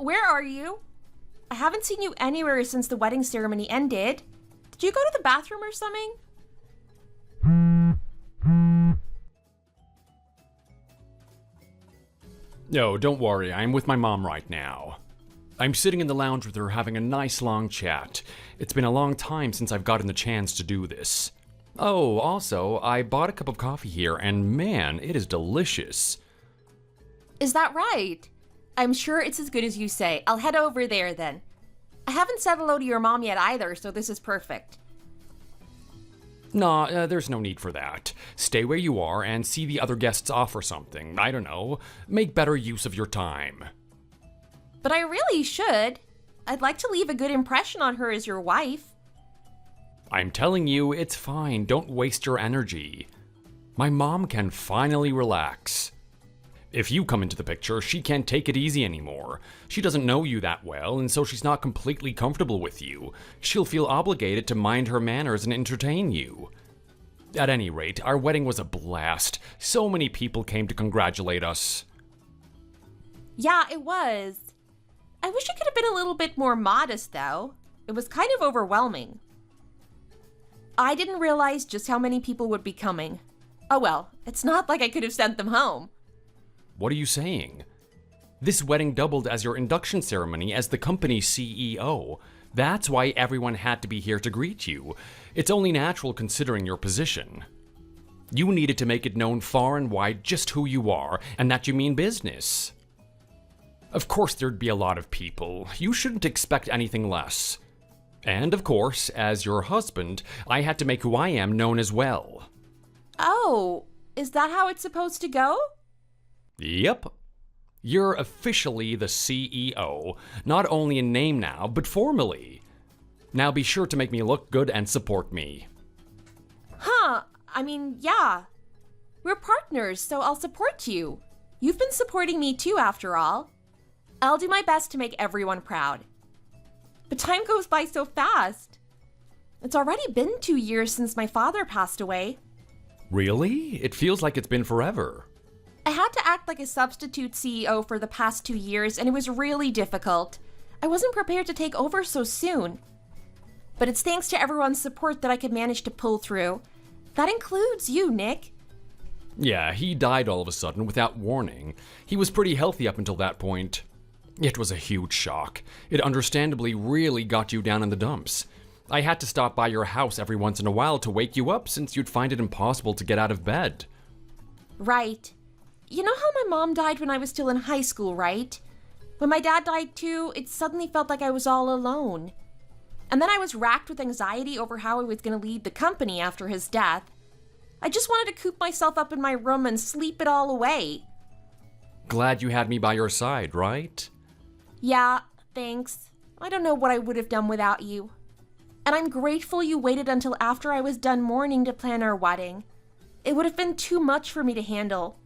where are you? I haven't seen you anywhere since the wedding ceremony ended. Did you go to the bathroom or something? No, don't worry, I'm with my mom right now. I'm sitting in the lounge with her having a nice long chat. It's been a long time since I've gotten the chance to do this. Oh, also, I bought a cup of coffee here, and man, it is delicious. Is that right? I'm sure it's as good as you say. I'll head over there then. I haven't said hello to your mom yet either, so this is perfect. Nah, there's no need for that. Stay where you are and see the other guests off or something. I don't know. Make better use of your time. But I really should. I'd like to leave a good impression on her as your wife. I'm telling you, it's fine. Don't waste your energy. My mom can finally relax. If you come into the picture, she can't take it easy anymore. She doesn't know you that well, and so she's not completely comfortable with you. She'll feel obligated to mind her manners and entertain you. At any rate, our wedding was a blast. So many people came to congratulate us. Yeah, it was. I wish I could have been a little bit more modest, though. It was kind of overwhelming. I didn't realize just how many people would be coming. Oh well, it's not like I could have sent them home. What are you saying? This wedding doubled as your induction ceremony as the company's CEO. That's why everyone had to be here to greet you. It's only natural considering your position. You needed to make it known far and wide just who you are and that you mean business. Of course there'd be a lot of people. You shouldn't expect anything less. And of course, as your husband, I had to make who I am known as well. Oh, is that how it's supposed to go? Yep. You're officially the CEO, not only in name now, but formally. Now be sure to make me look good and support me. Huh, I mean, yeah. We're partners, so I'll support you. You've been supporting me too, after all. I'll do my best to make everyone proud. But time goes by so fast. It's already been 2 years since my father passed away. Really? It feels like it's been forever. I had to act like a substitute CEO for the past 2 years, and it was really difficult. I wasn't prepared to take over so soon. But it's thanks to everyone's support that I could manage to pull through. That includes you, Nick. Yeah, he died all of a sudden without warning. He was pretty healthy up until that point. It was a huge shock. It understandably really got you down in the dumps. I had to stop by your house every once in a while to wake you up since you'd find it impossible to get out of bed. Right. You know how my mom died when I was still in high school, right? When my dad died too, it suddenly felt like I was all alone. And then I was racked with anxiety over how I was going to lead the company after his death. I just wanted to coop myself up in my room and sleep it all away. Glad you had me by your side, right? Yeah, thanks. I don't know what I would have done without you. And I'm grateful you waited until after I was done mourning to plan our wedding. It would have been too much for me to handle.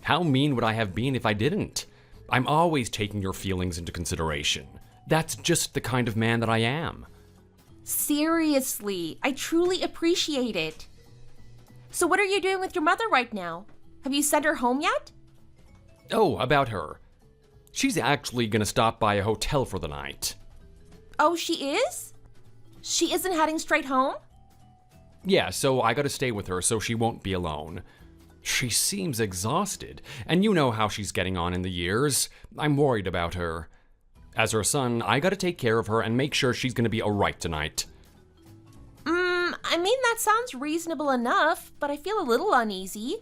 How mean would I have been if I didn't? I'm always taking your feelings into consideration. That's just the kind of man that I am. Seriously, I truly appreciate it. So what are you doing with your mother right now? Have you sent her home yet? Oh, about her. She's actually gonna stop by a hotel for the night. Oh, she is? She isn't heading straight home? Yeah, so I gotta stay with her so she won't be alone. She seems exhausted, and you know how she's getting on in the years. I'm worried about her. As her son, I gotta take care of her and make sure she's gonna be alright tonight. I mean, that sounds reasonable enough, but I feel a little uneasy.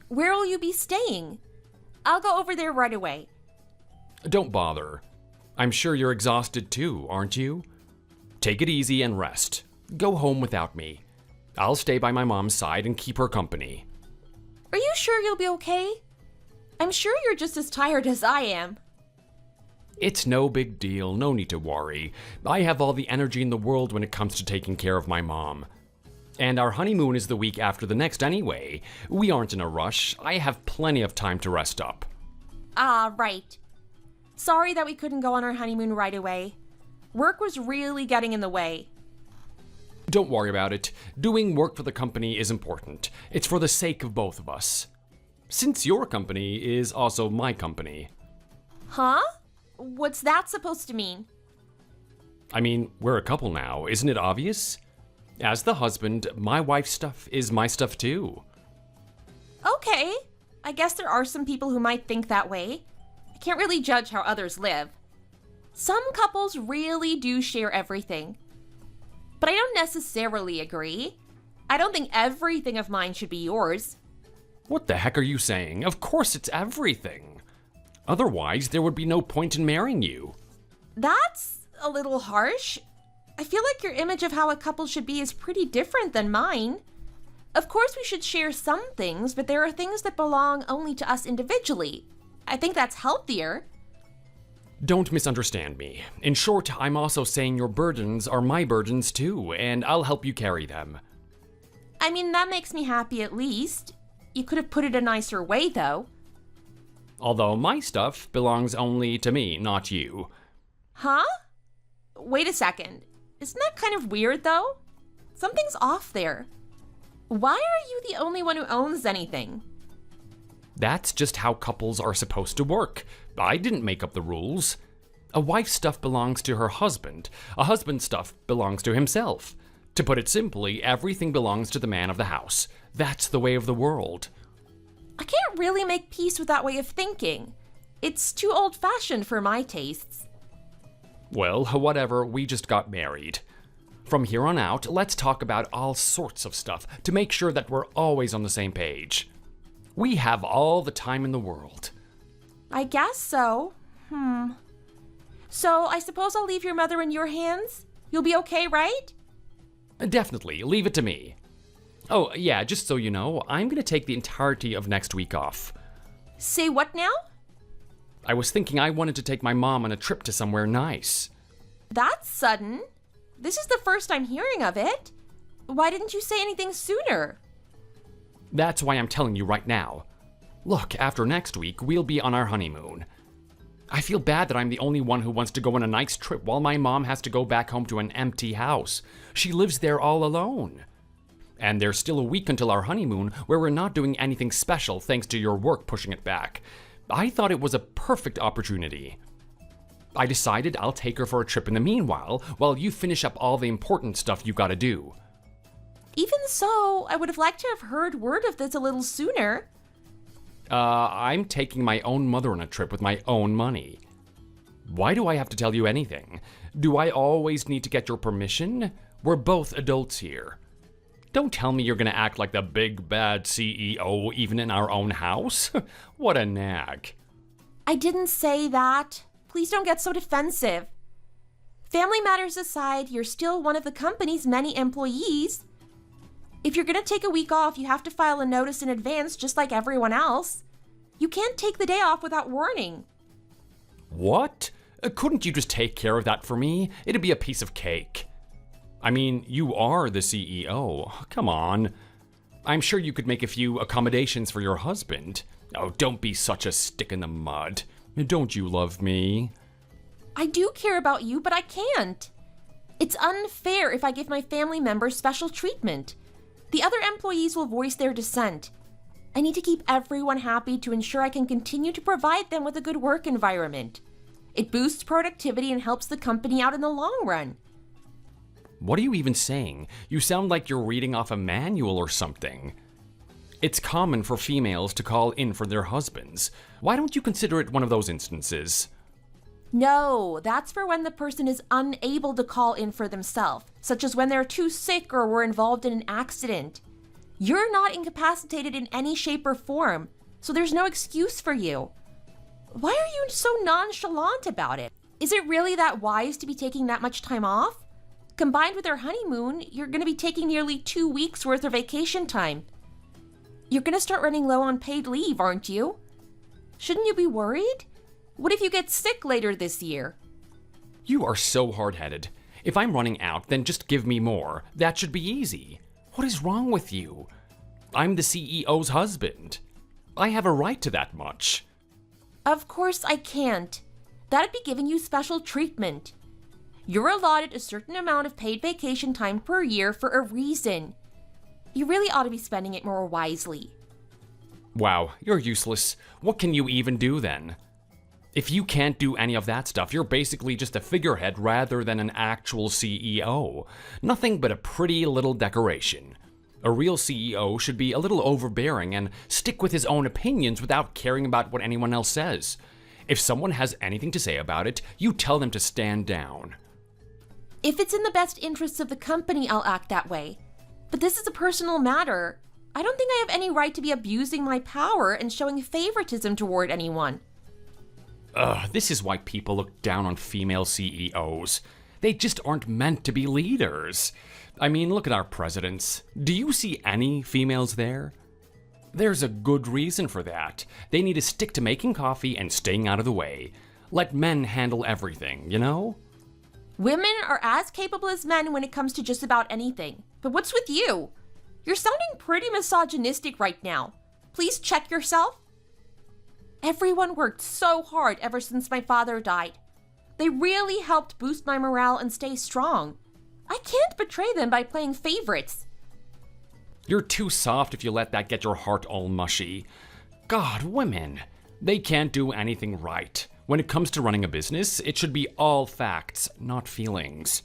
Where will you be staying? I'll go over there right away. Don't bother. I'm sure you're exhausted too, aren't you? Take it easy and rest. Go home without me. I'll stay by my mom's side and keep her company. Are you sure you'll be okay? I'm sure you're just as tired as I am. It's no big deal, no need to worry. I have all the energy in the world when it comes to taking care of my mom. And our honeymoon is the week after the next anyway. We aren't in a rush. I have plenty of time to rest up. Ah, right. Sorry that we couldn't go on our honeymoon right away. Work was really getting in the way. Don't worry about it. Doing work for the company is important. It's for the sake of both of us. Since your company is also my company. Huh? What's that supposed to mean? I mean, we're a couple now, isn't it obvious? As the husband, my wife's stuff is my stuff too. Okay, I guess there are some people who might think that way. I can't really judge how others live. Some couples really do share everything. But I don't necessarily agree. I don't think everything of mine should be yours. What the heck are you saying? Of course it's everything. Otherwise, there would be no point in marrying you. That's a little harsh. I feel like your image of how a couple should be is pretty different than mine. Of course we should share some things, but there are things that belong only to us individually. I think that's healthier. Don't misunderstand me. In short, I'm also saying your burdens are my burdens too, and I'll help you carry them. I mean, that makes me happy at least. You could have put it a nicer way, though. Although my stuff belongs only to me, not you. Huh? Wait a second. Isn't that kind of weird, though? Something's off there. Why are you the only one who owns anything? That's just how couples are supposed to work. I didn't make up the rules. A wife's stuff belongs to her husband. A husband's stuff belongs to himself. To put it simply, everything belongs to the man of the house. That's the way of the world. I can't really make peace with that way of thinking. It's too old-fashioned for my tastes. Well, whatever, we just got married. From here on out, let's talk about all sorts of stuff to make sure that we're always on the same page. We have all the time in the world. I guess so. So I suppose I'll leave your mother in your hands? You'll be okay, right? Definitely, leave it to me. Oh, yeah, just so you know, I'm gonna take the entirety of next week off. Say what now? I was thinking I wanted to take my mom on a trip to somewhere nice. That's sudden. This is the first I'm hearing of it. Why didn't you say anything sooner? That's why I'm telling you right now. Look, after next week, we'll be on our honeymoon. I feel bad that I'm the only one who wants to go on a nice trip while my mom has to go back home to an empty house. She lives there all alone. And there's still a week until our honeymoon where we're not doing anything special thanks to your work pushing it back. I thought it was a perfect opportunity. I decided I'll take her for a trip in the meanwhile, while you finish up all the important stuff you gotta do. Even so, I would have liked to have heard word of this a little sooner. I'm taking my own mother on a trip with my own money. Why do I have to tell you anything? Do I always need to get your permission? We're both adults here. Don't tell me you're gonna act like the big bad CEO even in our own house. What a nag. I didn't say that. Please don't get so defensive. Family matters aside, you're still one of the company's many employees. If you're gonna take a week off, you have to file a notice in advance just like everyone else. You can't take the day off without warning. What? Couldn't you just take care of that for me? It'd be a piece of cake. I mean, you are the CEO. Come on. I'm sure you could make a few accommodations for your husband. Oh, don't be such a stick in the mud. Don't you love me? I do care about you, but I can't. It's unfair if I give my family members special treatment. The other employees will voice their dissent. I need to keep everyone happy to ensure I can continue to provide them with a good work environment. It boosts productivity and helps the company out in the long run. What are you even saying? You sound like you're reading off a manual or something. It's common for females to call in for their husbands. Why don't you consider it one of those instances? No, that's for when the person is unable to call in for themselves, such as when they're too sick or were involved in an accident. You're not incapacitated in any shape or form, so there's no excuse for you. Why are you so nonchalant about it? Is it really that wise to be taking that much time off? Combined with our honeymoon, you're going to be taking nearly 2 weeks worth of vacation time. You're going to start running low on paid leave, aren't you? Shouldn't you be worried? What if you get sick later this year? You are so hard-headed. If I'm running out, then just give me more. That should be easy. What is wrong with you? I'm the CEO's husband. I have a right to that much. Of course I can't. That'd be giving you special treatment. You're allotted a certain amount of paid vacation time per year for a reason. You really ought to be spending it more wisely. Wow, you're useless. What can you even do then? If you can't do any of that stuff, you're basically just a figurehead rather than an actual CEO. Nothing but a pretty little decoration. A real CEO should be a little overbearing and stick with his own opinions without caring about what anyone else says. If someone has anything to say about it, you tell them to stand down. If it's in the best interests of the company, I'll act that way. But this is a personal matter. I don't think I have any right to be abusing my power and showing favoritism toward anyone. This is why people look down on female CEOs. They just aren't meant to be leaders. I mean, look at our presidents. Do you see any females there? There's a good reason for that. They need to stick to making coffee and staying out of the way. Let men handle everything, you know? Women are as capable as men when it comes to just about anything. But what's with you? You're sounding pretty misogynistic right now. Please check yourself. Everyone worked so hard ever since my father died. They really helped boost my morale and stay strong. I can't betray them by playing favorites. You're too soft if you let that get your heart all mushy. God, women. They can't do anything right. When it comes to running a business, it should be all facts, not feelings.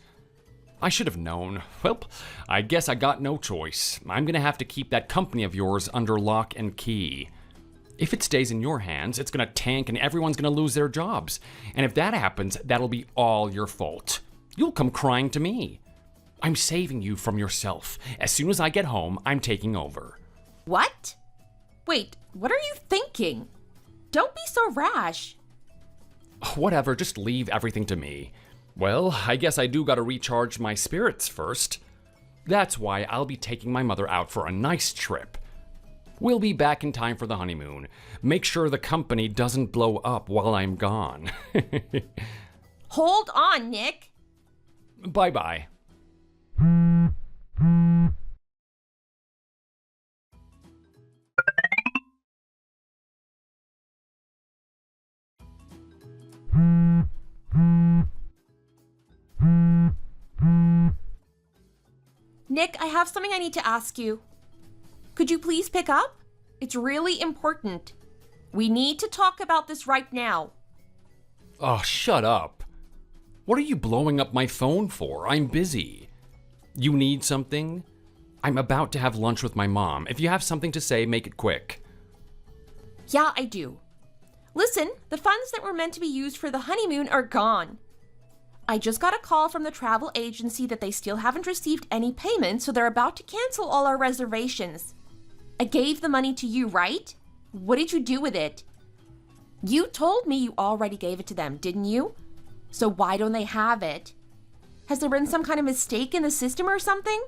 I should have known. Well, I guess I got no choice. I'm gonna have to keep that company of yours under lock and key. If it stays in your hands, it's gonna tank and everyone's gonna lose their jobs. And if that happens, that'll be all your fault. You'll come crying to me. I'm saving you from yourself. As soon as I get home, I'm taking over. What? Wait, what are you thinking? Don't be so rash. Whatever, just leave everything to me. Well, I guess I do gotta recharge my spirits first. That's why I'll be taking my mother out for a nice trip. We'll be back in time for the honeymoon. Make sure the company doesn't blow up while I'm gone. Hold on, Nick. Bye-bye. Nick, I have something I need to ask you. Could you please pick up? It's really important. We need to talk about this right now. Oh, shut up. What are you blowing up my phone for? I'm busy. You need something? I'm about to have lunch with my mom. If you have something to say, make it quick. Yeah, I do. Listen, the funds that were meant to be used for the honeymoon are gone. I just got a call from the travel agency that they still haven't received any payment, so they're about to cancel all our reservations. I gave the money to you, right? What did you do with it? You told me you already gave it to them, didn't you? So why don't they have it? Has there been some kind of mistake in the system or something?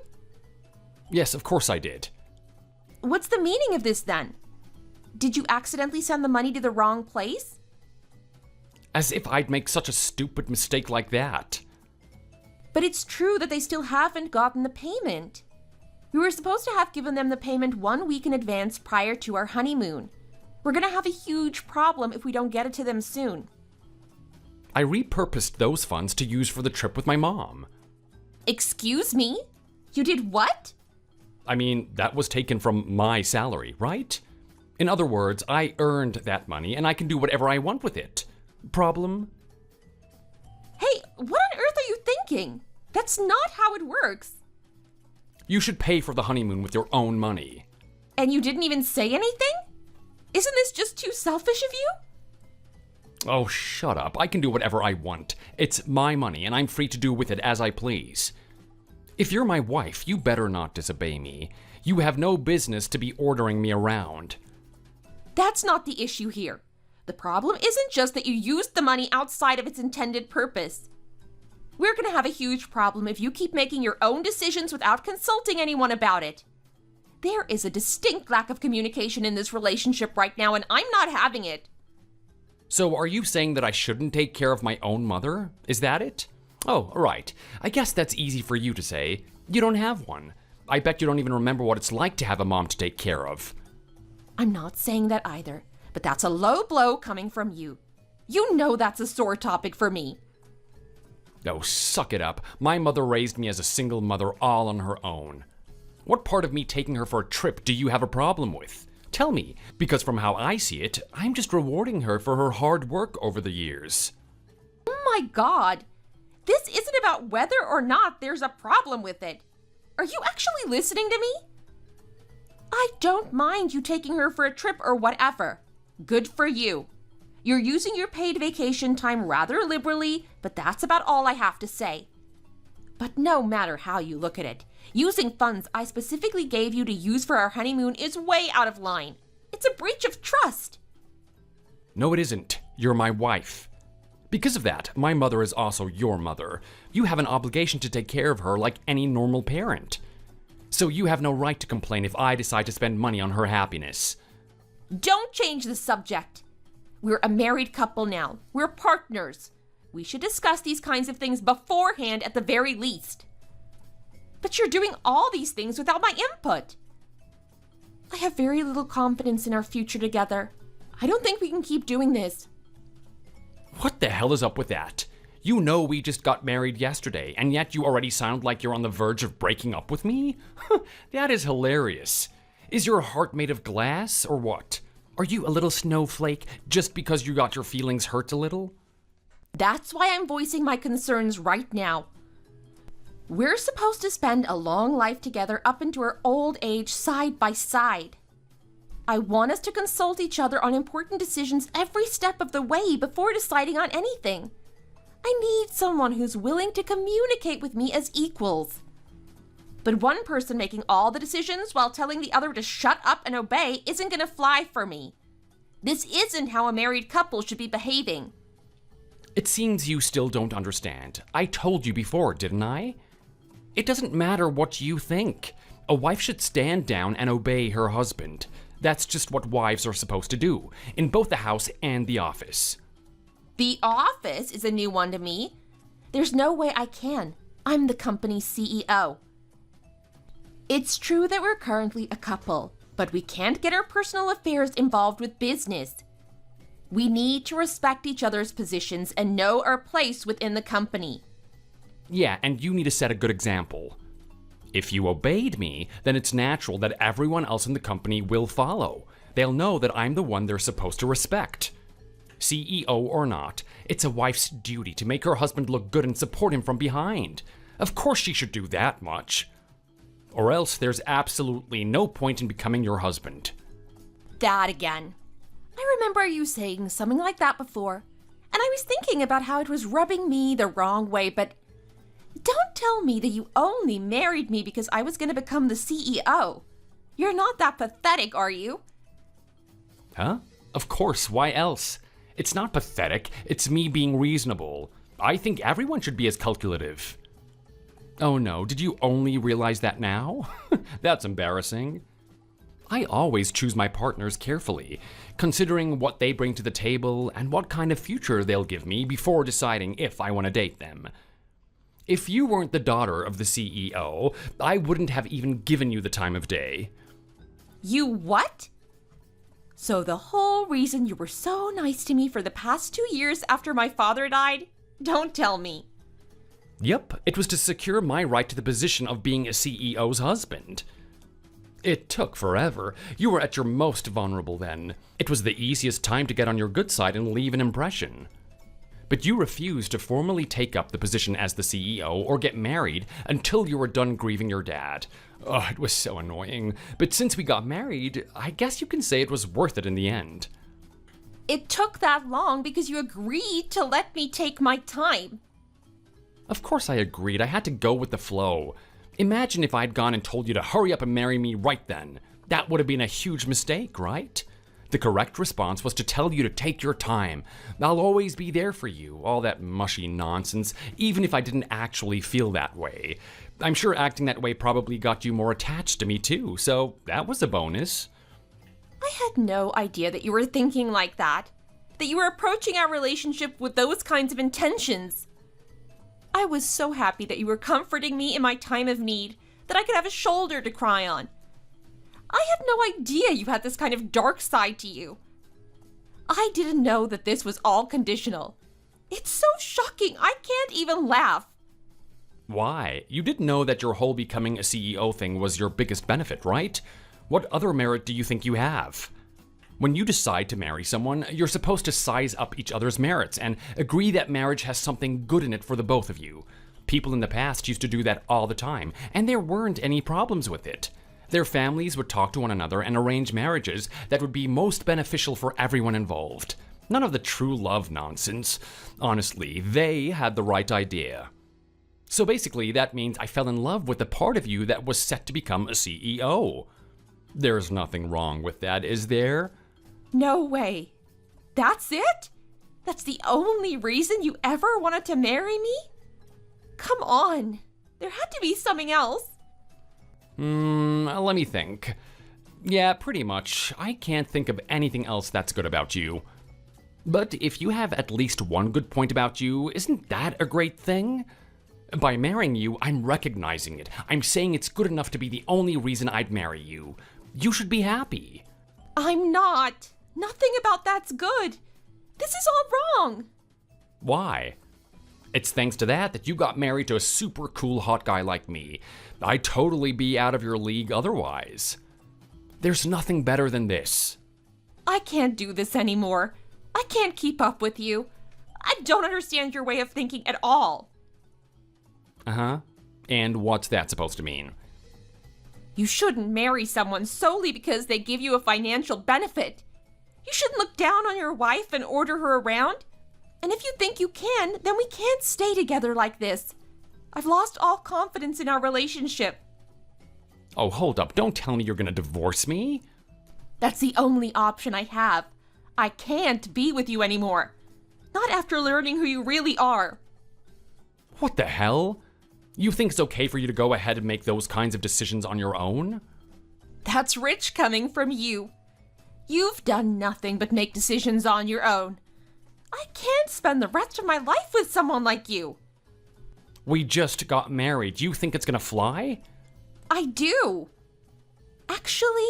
Yes, of course I did. What's the meaning of this then? Did you accidentally send the money to the wrong place? As if I'd make such a stupid mistake like that. But it's true that they still haven't gotten the payment. We were supposed to have given them the payment 1 week in advance prior to our honeymoon. We're gonna have a huge problem if we don't get it to them soon. I repurposed those funds to use for the trip with my mom. Excuse me? You did what? I mean, that was taken from my salary, right? In other words, I earned that money and I can do whatever I want with it. Problem? Hey, what on earth are you thinking? That's not how it works. You should pay for the honeymoon with your own money. And you didn't even say anything? Isn't this just too selfish of you? Oh, shut up. I can do whatever I want. It's my money and I'm free to do with it as I please. If you're my wife, you better not disobey me. You have no business to be ordering me around. That's not the issue here. The problem isn't just that you used the money outside of its intended purpose. We're gonna have a huge problem if you keep making your own decisions without consulting anyone about it. There is a distinct lack of communication in this relationship right now, and I'm not having it. So are you saying that I shouldn't take care of my own mother? Is that it? Oh, right. I guess that's easy for you to say. You don't have one. I bet you don't even remember what it's like to have a mom to take care of. I'm not saying that either, but that's a low blow coming from you. You know that's a sore topic for me. Oh, suck it up. My mother raised me as a single mother all on her own. What part of me taking her for a trip do you have a problem with? Tell me, because from how I see it, I'm just rewarding her for her hard work over the years. Oh my God. This isn't about whether or not there's a problem with it. Are you actually listening to me? I don't mind you taking her for a trip or whatever. Good for you. You're using your paid vacation time rather liberally, but that's about all I have to say. But no matter how you look at it, using funds I specifically gave you to use for our honeymoon is way out of line. It's a breach of trust. No, it isn't. You're my wife. Because of that, my mother is also your mother. You have an obligation to take care of her like any normal parent. So you have no right to complain if I decide to spend money on her happiness. Don't change the subject. We're a married couple now. We're partners. We should discuss these kinds of things beforehand at the very least. But you're doing all these things without my input. I have very little confidence in our future together. I don't think we can keep doing this. What the hell is up with that? You know we just got married yesterday, and yet you already sound like you're on the verge of breaking up with me? That is hilarious. Is your heart made of glass, or what? Are you a little snowflake just because you got your feelings hurt a little? That's why I'm voicing my concerns right now. We're supposed to spend a long life together up into our old age side by side. I want us to consult each other on important decisions every step of the way before deciding on anything. I need someone who's willing to communicate with me as equals. But one person making all the decisions while telling the other to shut up and obey isn't gonna fly for me. This isn't how a married couple should be behaving. It seems you still don't understand. I told you before, didn't I? It doesn't matter what you think. A wife should stand down and obey her husband. That's just what wives are supposed to do, in both the house and the office. The office is a new one to me. There's no way I can. I'm the company's CEO. It's true that we're currently a couple, but we can't get our personal affairs involved with business. We need to respect each other's positions and know our place within the company. Yeah, and you need to set a good example. If you obeyed me, then it's natural that everyone else in the company will follow. They'll know that I'm the one they're supposed to respect. CEO or not, it's a wife's duty to make her husband look good and support him from behind. Of course she should do that much. Or else there's absolutely no point in becoming your husband. That again. I remember you saying something like that before, and I was thinking about how it was rubbing me the wrong way, but don't tell me that you only married me because I was going to become the CEO. You're not that pathetic, are you? Huh? Of course, why else? It's not pathetic, it's me being reasonable. I think everyone should be as calculative. Oh no, did you only realize that now? That's embarrassing. I always choose my partners carefully, considering what they bring to the table and what kind of future they'll give me before deciding if I want to date them. If you weren't the daughter of the CEO, I wouldn't have even given you the time of day. You what? So the whole reason you were so nice to me for the past 2 years after my father died? Don't tell me. Yep, it was to secure my right to the position of being a CEO's husband. It took forever. You were at your most vulnerable then. It was the easiest time to get on your good side and leave an impression. But you refused to formally take up the position as the CEO or get married until you were done grieving your dad. Oh, it was so annoying. But since we got married, I guess you can say it was worth it in the end. It took that long because you agreed to let me take my time. Of course I agreed. I had to go with the flow. Imagine if I'd gone and told you to hurry up and marry me right then. That would have been a huge mistake, right? The correct response was to tell you to take your time. I'll always be there for you, all that mushy nonsense, even if I didn't actually feel that way. I'm sure acting that way probably got you more attached to me too, so that was a bonus. I had no idea that you were thinking like that you were approaching our relationship with those kinds of intentions. I was so happy that you were comforting me in my time of need, that I could have a shoulder to cry on. I had no idea you had this kind of dark side to you. I didn't know that this was all conditional. It's so shocking, I can't even laugh. Why? You didn't know that your whole becoming a CEO thing was your biggest benefit, right? What other merit do you think you have? When you decide to marry someone, you're supposed to size up each other's merits and agree that marriage has something good in it for the both of you. People in the past used to do that all the time, and there weren't any problems with it. Their families would talk to one another and arrange marriages that would be most beneficial for everyone involved. None of the true love nonsense. Honestly, they had the right idea. So basically, that means I fell in love with the part of you that was set to become a CEO. There's nothing wrong with that, is there? No way. That's it? That's the only reason you ever wanted to marry me? Come on. There had to be something else. Let me think. Yeah, pretty much. I can't think of anything else that's good about you. But if you have at least one good point about you, isn't that a great thing? By marrying you, I'm recognizing it. I'm saying it's good enough to be the only reason I'd marry you. You should be happy. I'm not. Nothing about that's good. This is all wrong. Why? It's thanks to that you got married to a super cool hot guy like me. I'd totally be out of your league otherwise. There's nothing better than this. I can't do this anymore. I can't keep up with you. I don't understand your way of thinking at all. Uh-huh. And what's that supposed to mean? You shouldn't marry someone solely because they give you a financial benefit. You shouldn't look down on your wife and order her around. And if you think you can, then we can't stay together like this. I've lost all confidence in our relationship. Oh, hold up. Don't tell me you're gonna divorce me. That's the only option I have. I can't be with you anymore. Not after learning who you really are. What the hell? You think it's okay for you to go ahead and make those kinds of decisions on your own? That's rich coming from you. You've done nothing but make decisions on your own. I can't spend the rest of my life with someone like you. We just got married. You think it's gonna fly? I do. Actually,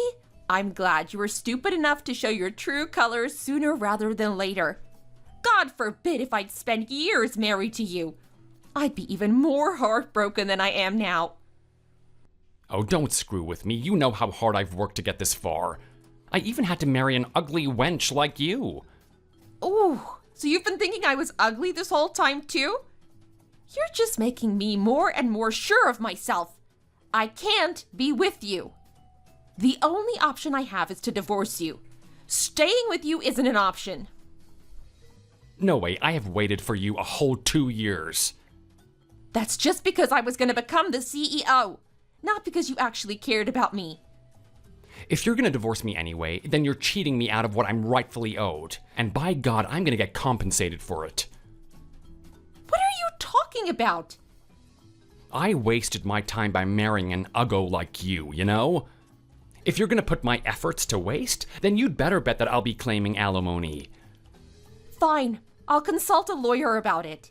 I'm glad you were stupid enough to show your true colors sooner rather than later. God forbid if I'd spent years married to you. I'd be even more heartbroken than I am now. Oh, don't screw with me. You know how hard I've worked to get this far. I even had to marry an ugly wench like you. Ooh, so you've been thinking I was ugly this whole time too? You're just making me more and more sure of myself. I can't be with you. The only option I have is to divorce you. Staying with you isn't an option. No way, I have waited for you a whole 2 years. That's just because I was going to become the CEO, not because you actually cared about me. If you're gonna divorce me anyway, then you're cheating me out of what I'm rightfully owed. And by God, I'm gonna get compensated for it. What are you talking about? I wasted my time by marrying an uggo like you know? If you're gonna put my efforts to waste, then you'd better bet that I'll be claiming alimony. Fine, I'll consult a lawyer about it.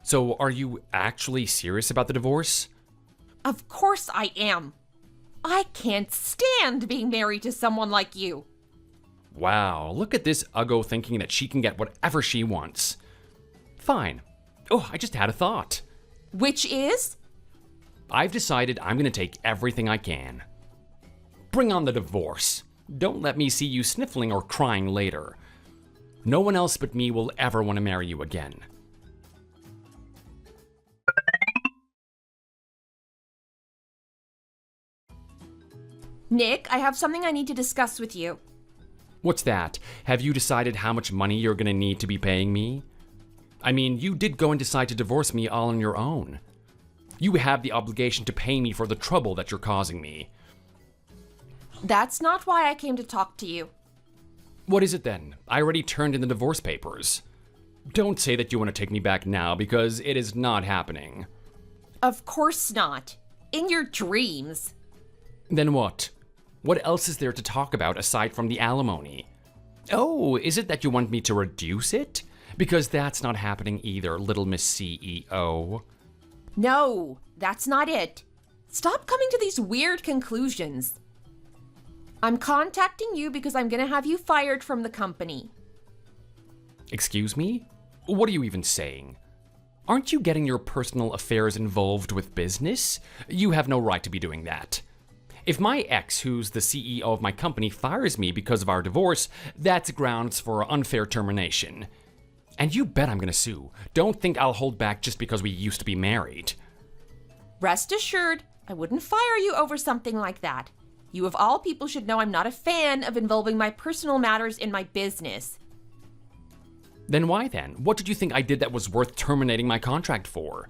So are you actually serious about the divorce? Of course I am. I can't stand being married to someone like you. Wow, look at this uggo thinking that she can get whatever she wants. Fine. Oh, I just had a thought. Which is? I've decided I'm gonna take everything I can. Bring on the divorce. Don't let me see you sniffling or crying later. No one else but me will ever want to marry you again. Nick, I have something I need to discuss with you. What's that? Have you decided how much money you're gonna need to be paying me? I mean, you did go and decide to divorce me all on your own. You have the obligation to pay me for the trouble that you're causing me. That's not why I came to talk to you. What is it then? I already turned in the divorce papers. Don't say that you want to take me back now, because it is not happening. Of course not. In your dreams. Then what? What else is there to talk about aside from the alimony? Oh, is it that you want me to reduce it? Because that's not happening either, little Miss CEO. No, that's not it. Stop coming to these weird conclusions. I'm contacting you because I'm gonna have you fired from the company. Excuse me? What are you even saying? Aren't you getting your personal affairs involved with business? You have no right to be doing that. If my ex, who's the CEO of my company, fires me because of our divorce, that's grounds for unfair termination. And you bet I'm gonna sue. Don't think I'll hold back just because we used to be married. Rest assured, I wouldn't fire you over something like that. You of all people should know I'm not a fan of involving my personal matters in my business. Then why then? What did you think I did that was worth terminating my contract for?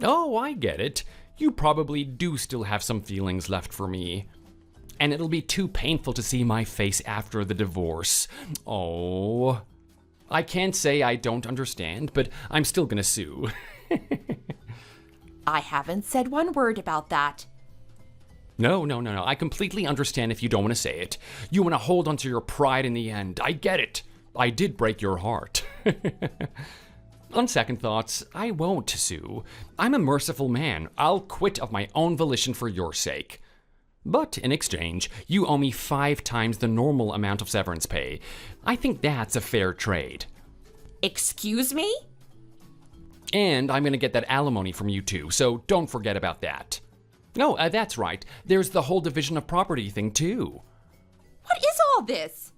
Oh, I get it. You probably do still have some feelings left for me. And it'll be too painful to see my face after the divorce. Oh. I can't say I don't understand, but I'm still gonna sue. I haven't said one word about that. No. I completely understand if you don't want to say it. You want to hold onto your pride in the end. I get it. I did break your heart. On second thoughts, I won't sue. I'm a merciful man. I'll quit of my own volition for your sake. But in exchange, you owe me 5 times the normal amount of severance pay. I think that's a fair trade. Excuse me? And I'm gonna get that alimony from you too, so don't forget about that. No, that's right. There's the whole division of property thing too. What is all this?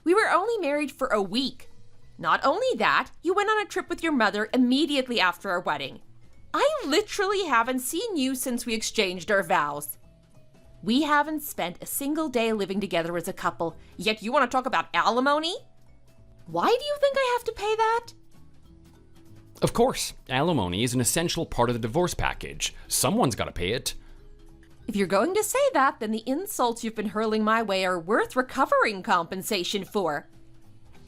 We were only married for a week. Not only that, you went on a trip with your mother immediately after our wedding. I literally haven't seen you since we exchanged our vows. We haven't spent a single day living together as a couple, yet you want to talk about alimony? Why do you think I have to pay that? Of course, alimony is an essential part of the divorce package. Someone's gotta pay it. If you're going to say that, then the insults you've been hurling my way are worth recovering compensation for.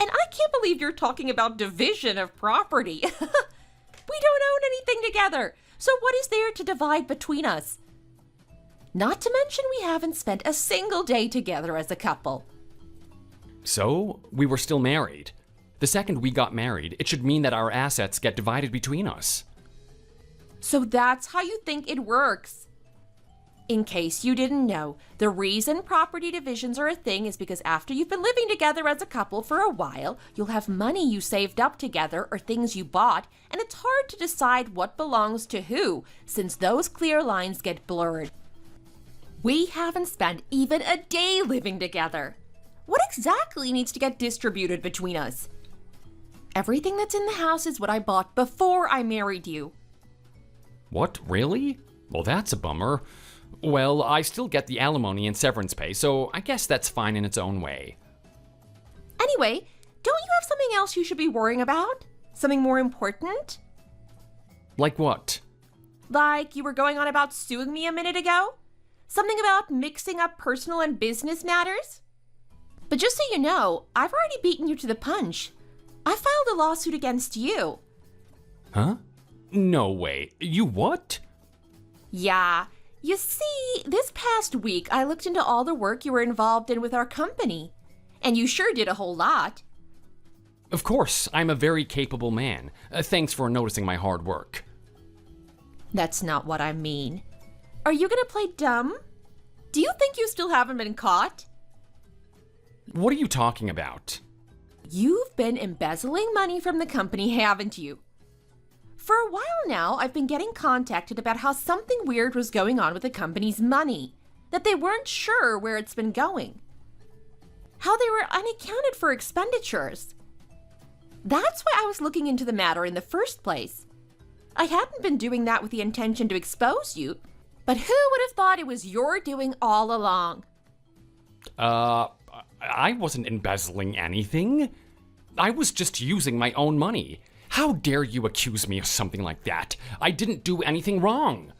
And I can't believe you're talking about division of property. We don't own anything together, so what is there to divide between us? Not to mention we haven't spent a single day together as a couple. So, we were still married. The second we got married, it should mean that our assets get divided between us. So that's how you think it works. In case you didn't know, the reason property divisions are a thing is because after you've been living together as a couple for a while, you'll have money you saved up together or things you bought, and it's hard to decide what belongs to who, since those clear lines get blurred. We haven't spent even a day living together. What exactly needs to get distributed between us? Everything that's in the house is what I bought before I married you. What, really? Well, that's a bummer. Well, I still get the alimony and severance pay, so I guess that's fine in its own way. Anyway, don't you have something else you should be worrying about? Something more important? Like what? Like you were going on about suing me a minute ago? Something about mixing up personal and business matters? But just so you know, I've already beaten you to the punch. I filed a lawsuit against you. Huh? No way. You what? Yeah. You see, this past week I looked into all the work you were involved in with our company. And you sure did a whole lot. Of course, I'm a very capable man. Thanks for noticing my hard work. That's not what I mean. Are you gonna play dumb? Do you think you still haven't been caught? What are you talking about? You've been embezzling money from the company, haven't you? For a while now, I've been getting contacted about how something weird was going on with the company's money, that they weren't sure where it's been going, how they were unaccounted for expenditures. That's why I was looking into the matter in the first place. I hadn't been doing that with the intention to expose you, but who would have thought it was your doing all along? I wasn't embezzling anything. I was just using my own money. How dare you accuse me of something like that? I didn't do anything wrong.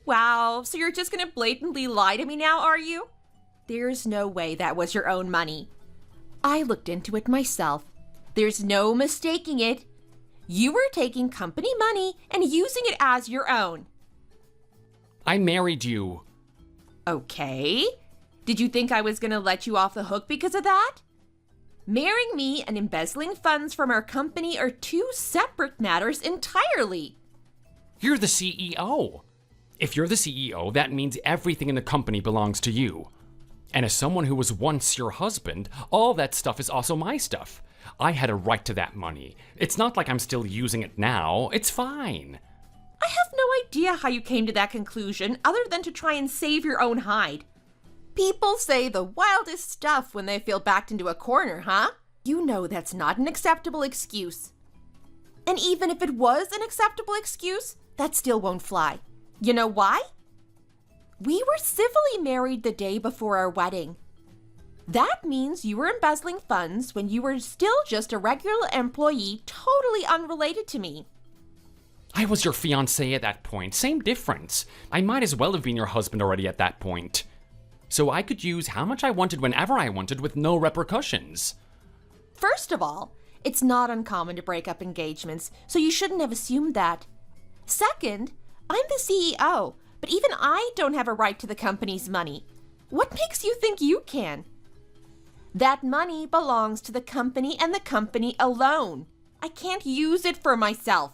Wow, so you're just gonna blatantly lie to me now, are you? There's no way that was your own money. I looked into it myself. There's no mistaking it. You were taking company money and using it as your own. I married you. Okay. Did you think I was gonna let you off the hook because of that? Marrying me and embezzling funds from our company are two separate matters entirely. You're the CEO. If you're the CEO, that means everything in the company belongs to you. And as someone who was once your husband, all that stuff is also my stuff. I had a right to that money. It's not like I'm still using it now. It's fine. I have no idea how you came to that conclusion other than to try and save your own hide. People say the wildest stuff when they feel backed into a corner, huh? You know that's not an acceptable excuse. And even if it was an acceptable excuse, that still won't fly. You know why? We were civilly married the day before our wedding. That means you were embezzling funds when you were still just a regular employee totally unrelated to me. I was your fiancé at that point. Same difference. I might as well have been your husband already at that point. So I could use how much I wanted whenever I wanted with no repercussions. First of all, it's not uncommon to break up engagements, so you shouldn't have assumed that. Second, I'm the CEO, but even I don't have a right to the company's money. What makes you think you can? That money belongs to the company and the company alone. I can't use it for myself.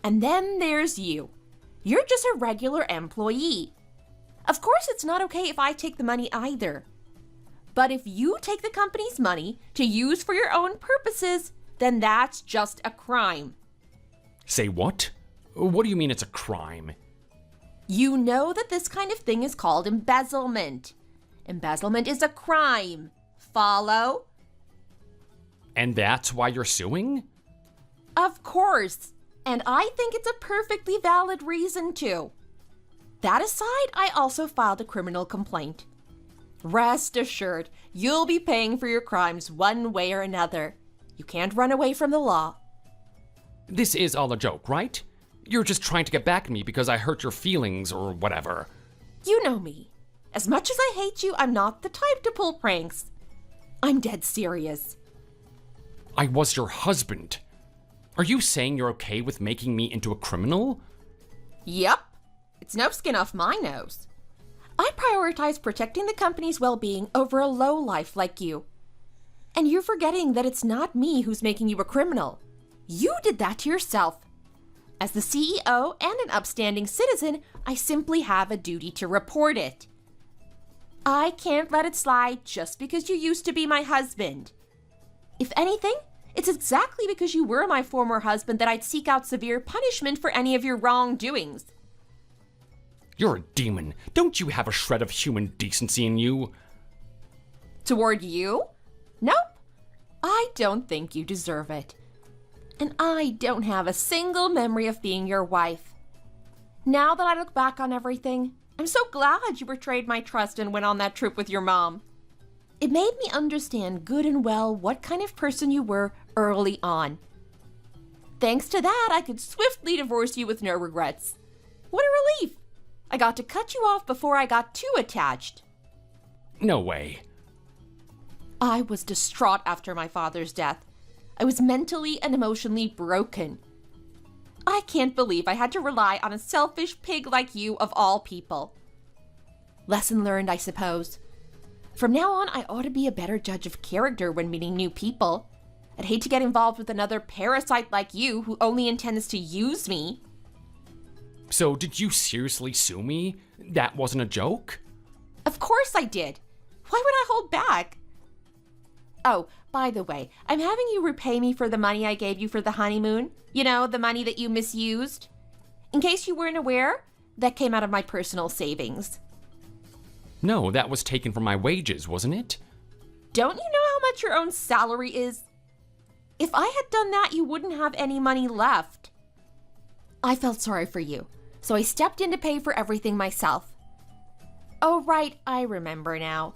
And then there's you. You're just a regular employee. Of course, it's not okay if I take the money either. But if you take the company's money to use for your own purposes, then that's just a crime. Say what? What do you mean it's a crime? You know that this kind of thing is called embezzlement. Embezzlement is a crime. Follow? And that's why you're suing? Of course. And I think it's a perfectly valid reason to. That aside, I also filed a criminal complaint. Rest assured, you'll be paying for your crimes one way or another. You can't run away from the law. This is all a joke, right? You're just trying to get back at me because I hurt your feelings or whatever. You know me. As much as I hate you, I'm not the type to pull pranks. I'm dead serious. I was your husband. Are you saying you're okay with making me into a criminal? Yep. It's no skin off my nose. I prioritize protecting the company's well-being over a lowlife like you. And you're forgetting that it's not me who's making you a criminal. You did that to yourself. As the CEO and an upstanding citizen, I simply have a duty to report it. I can't let it slide just because you used to be my husband. If anything, it's exactly because you were my former husband that I'd seek out severe punishment for any of your wrongdoings. You're a demon. Don't you have a shred of human decency in you? Toward you? Nope. I don't think you deserve it. And I don't have a single memory of being your wife. Now that I look back on everything, I'm so glad you betrayed my trust and went on that trip with your mom. It made me understand good and well what kind of person you were early on. Thanks to that, I could swiftly divorce you with no regrets. What a relief! I got to cut you off before I got too attached. No way. I was distraught after my father's death. I was mentally and emotionally broken. I can't believe I had to rely on a selfish pig like you of all people. Lesson learned, I suppose. From now on, I ought to be a better judge of character when meeting new people. I'd hate to get involved with another parasite like you who only intends to use me. So did you seriously sue me? That wasn't a joke? Of course I did. Why would I hold back? Oh, by the way, I'm having you repay me for the money I gave you for the honeymoon. You know, the money that you misused. In case you weren't aware, that came out of my personal savings. No, that was taken from my wages, wasn't it? Don't you know how much your own salary is? If I had done that, you wouldn't have any money left. I felt sorry for you, so I stepped in to pay for everything myself. Oh, right, I remember now.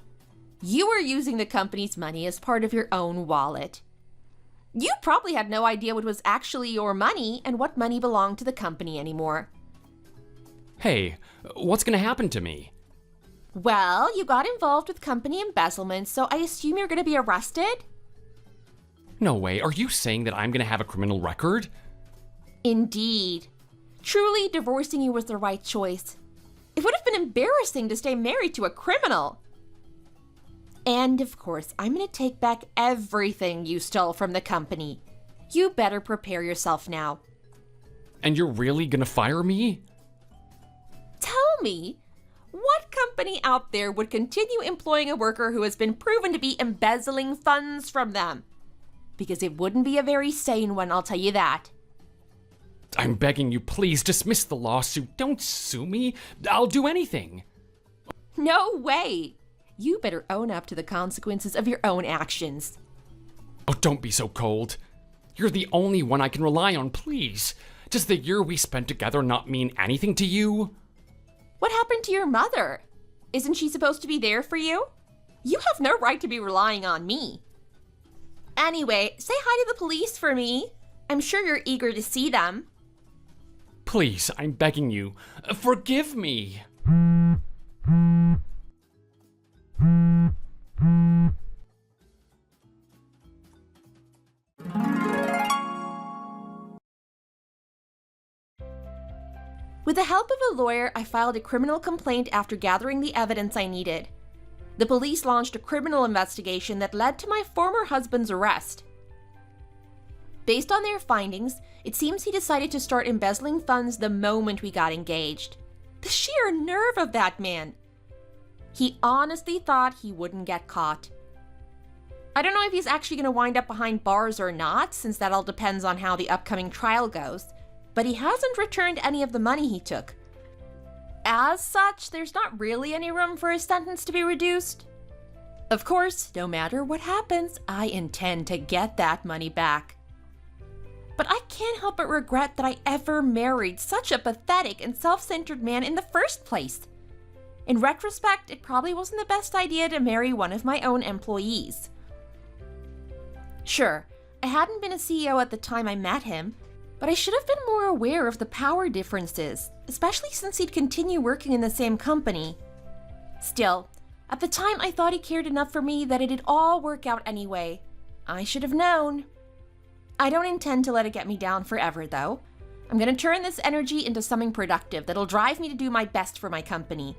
You were using the company's money as part of your own wallet. You probably had no idea what was actually your money and what money belonged to the company anymore. Hey, what's gonna happen to me? Well, you got involved with company embezzlement, so I assume you're going to be arrested? No way, are you saying that I'm gonna have a criminal record? Indeed. Truly, divorcing you was the right choice. It would have been embarrassing to stay married to a criminal. And of course, I'm going to take back everything you stole from the company. You better prepare yourself now. And you're really gonna fire me? Tell me, what company out there would continue employing a worker who has been proven to be embezzling funds from them? Because it wouldn't be a very sane one, I'll tell you that. I'm begging you, please dismiss the lawsuit. Don't sue me. I'll do anything. No way! You better own up to the consequences of your own actions. Oh, don't be so cold. You're the only one I can rely on, please. Does the year we spent together not mean anything to you? What happened to your mother? Isn't she supposed to be there for you? You have no right to be relying on me. Anyway, say hi to the police for me. I'm sure you're eager to see them. Please, I'm begging you. Forgive me. With the help of a lawyer, I filed a criminal complaint after gathering the evidence I needed. The police launched a criminal investigation that led to my former husband's arrest. Based on their findings, it seems he decided to start embezzling funds the moment we got engaged. The sheer nerve of that man! He honestly thought he wouldn't get caught. I don't know if he's actually going to wind up behind bars or not, since that all depends on how the upcoming trial goes, but he hasn't returned any of the money he took. As such, there's not really any room for his sentence to be reduced. Of course, no matter what happens, I intend to get that money back. But I can't help but regret that I ever married such a pathetic and self-centered man in the first place. In retrospect, it probably wasn't the best idea to marry one of my own employees. Sure, I hadn't been a CEO at the time I met him, but I should have been more aware of the power differences, especially since he'd continue working in the same company. Still, at the time I thought he cared enough for me that it'd all work out anyway. I should have known. I don't intend to let it get me down forever, though. I'm gonna turn this energy into something productive that'll drive me to do my best for my company.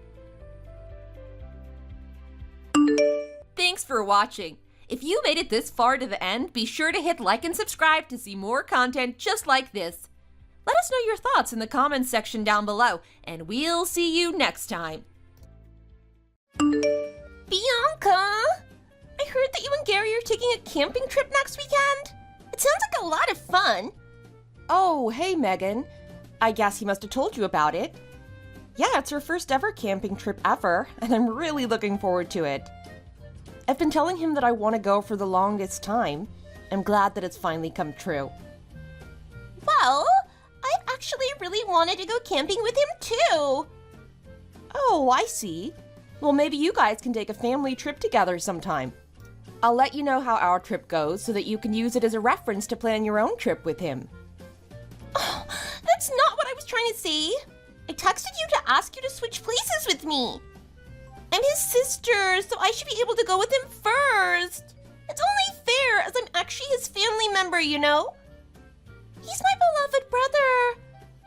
Thanks for watching. If you made it this far to the end, be sure to hit like and subscribe to see more content just like this. Let us know your thoughts in the comments section down below, and we'll see you next time. Bianca! I heard that you and Gary are taking a camping trip next weekend. It sounds like a lot of fun. Oh, hey Megan. I guess he must have told you about it. Yeah, it's her first ever camping trip ever, and I'm really looking forward to it. I've been telling him that I want to go for the longest time. I'm glad that it's finally come true. Well, I've actually really wanted to go camping with him too. Oh, I see. Well, maybe you guys can take a family trip together sometime. I'll let you know how our trip goes so that you can use it as a reference to plan your own trip with him. Oh, that's not what I was trying to say. I texted you to ask you to switch places with me. I'm his sister, so I should be able to go with him first. It's only fair, as I'm actually his family member, you know? He's my beloved brother.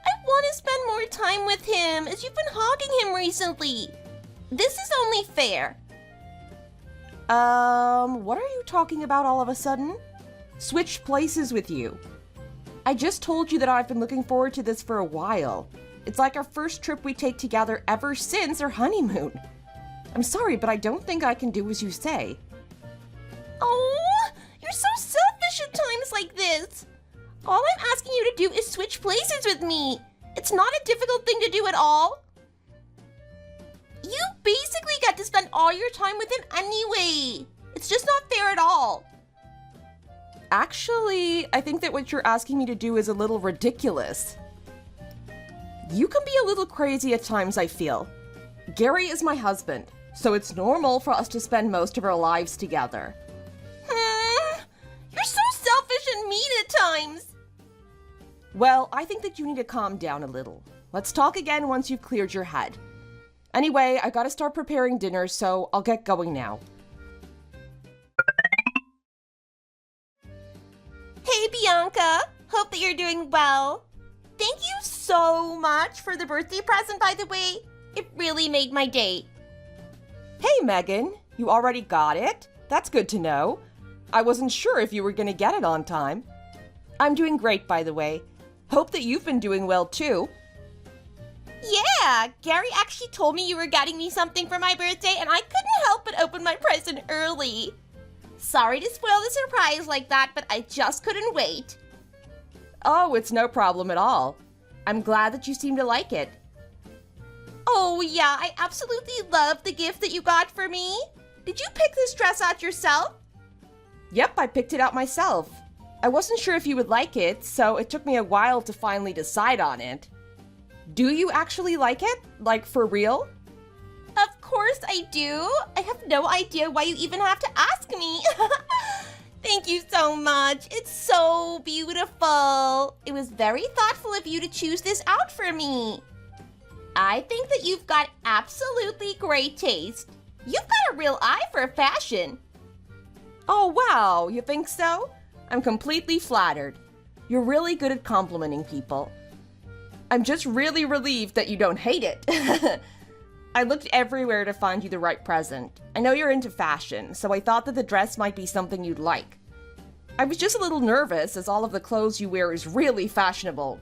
I want to spend more time with him, as you've been hogging him recently. This is only fair. What are you talking about all of a sudden? Switch places with you. I just told you that I've been looking forward to this for a while. It's like our first trip we take together ever since our honeymoon. I'm sorry, but I don't think I can do as you say. Oh, you're so selfish at times like this. All I'm asking you to do is switch places with me. It's not a difficult thing to do at all. You basically get to spend all your time with him anyway. It's just not fair at all. Actually, I think that what you're asking me to do is a little ridiculous. You can be a little crazy at times, I feel. Gary is my husband, so it's normal for us to spend most of our lives together. You're so selfish and mean at times. Well, I think that you need to calm down a little. Let's talk again once you've cleared your head. Anyway, I gotta start preparing dinner, so I'll get going now. Hey, Bianca. Hope that you're doing well. Thank you so much for the birthday present, by the way. It really made my day. Hey, Megan. You already got it? That's good to know. I wasn't sure if you were gonna get it on time. I'm doing great, by the way. Hope that you've been doing well, too. Yeah, Gary actually told me you were getting me something for my birthday, and I couldn't help but open my present early. Sorry to spoil the surprise like that, but I just couldn't wait. Oh, it's no problem at all. I'm glad that you seem to like it. Oh yeah, I absolutely love the gift that you got for me. Did you pick this dress out yourself? Yep, I picked it out myself. I wasn't sure if you would like it, so it took me a while to finally decide on it. Do you actually like it? Like, for real? Of course I do. I have no idea why you even have to ask me. Thank you so much. It's so beautiful. It was very thoughtful of you to choose this out for me. I think that you've got absolutely great taste. You've got a real eye for fashion. Oh, wow, you think so? I'm completely flattered. You're really good at complimenting people. I'm just really relieved that you don't hate it. I looked everywhere to find you the right present. I know you're into fashion, so I thought that the dress might be something you'd like. I was just a little nervous as all of the clothes you wear is really fashionable.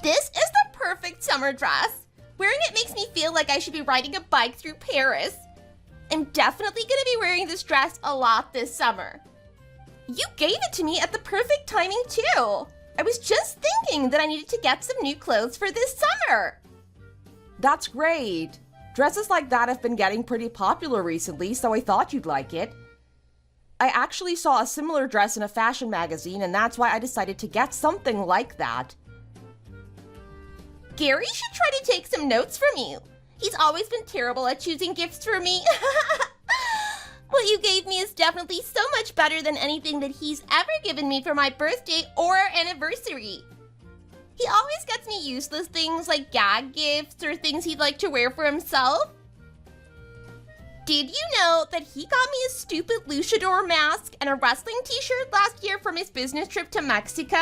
This is the perfect summer dress. Wearing it makes me feel like I should be riding a bike through Paris. I'm definitely gonna be wearing this dress a lot this summer. You gave it to me at the perfect timing too. I was just thinking that I needed to get some new clothes for this summer. That's great. Dresses like that have been getting pretty popular recently, so I thought you'd like it. I actually saw a similar dress in a fashion magazine, and that's why I decided to get something like that. Gary should try to take some notes from you. He's always been terrible at choosing gifts for me. What you gave me is definitely so much better than anything that he's ever given me for my birthday or anniversary. He always gets me useless things like gag gifts or things he'd like to wear for himself. Did you know that he got me a stupid luchador mask and a wrestling t-shirt last year from his business trip to Mexico?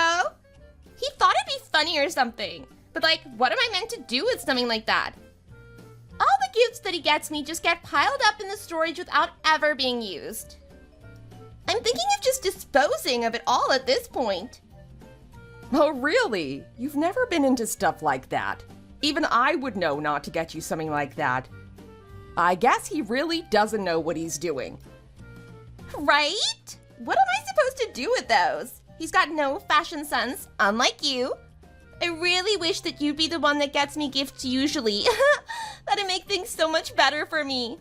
He thought it'd be funny or something, but like, what am I meant to do with something like that? All the gifts that he gets me just get piled up in the storage without ever being used. I'm thinking of just disposing of it all at this point. Oh, really? You've never been into stuff like that. Even I would know not to get you something like that. I guess he really doesn't know what he's doing. Right? What am I supposed to do with those? He's got no fashion sense, unlike you. I really wish that you'd be the one that gets me gifts usually. That'd make things so much better for me.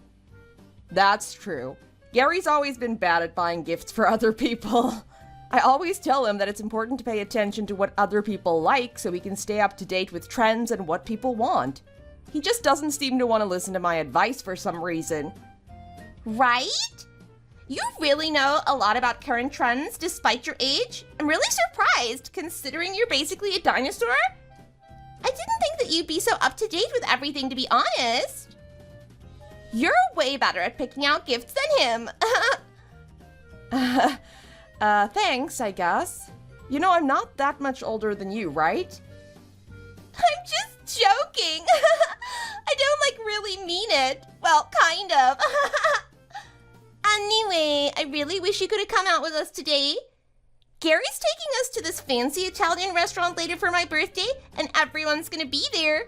That's true. Gary's always been bad at buying gifts for other people. I always tell him that it's important to pay attention to what other people like so we can stay up to date with trends and what people want. He just doesn't seem to want to listen to my advice for some reason. Right? You really know a lot about current trends despite your age. I'm really surprised, considering you're basically a dinosaur. I didn't think that you'd be so up to date with everything, to be honest. You're way better at picking out gifts than him. Thanks, I guess. You know, I'm not that much older than you, right? I'm just joking. I don't really mean it. Well, kind of. Anyway, I really wish you could have come out with us today. Gary's taking us to this fancy Italian restaurant later for my birthday, and everyone's gonna be there.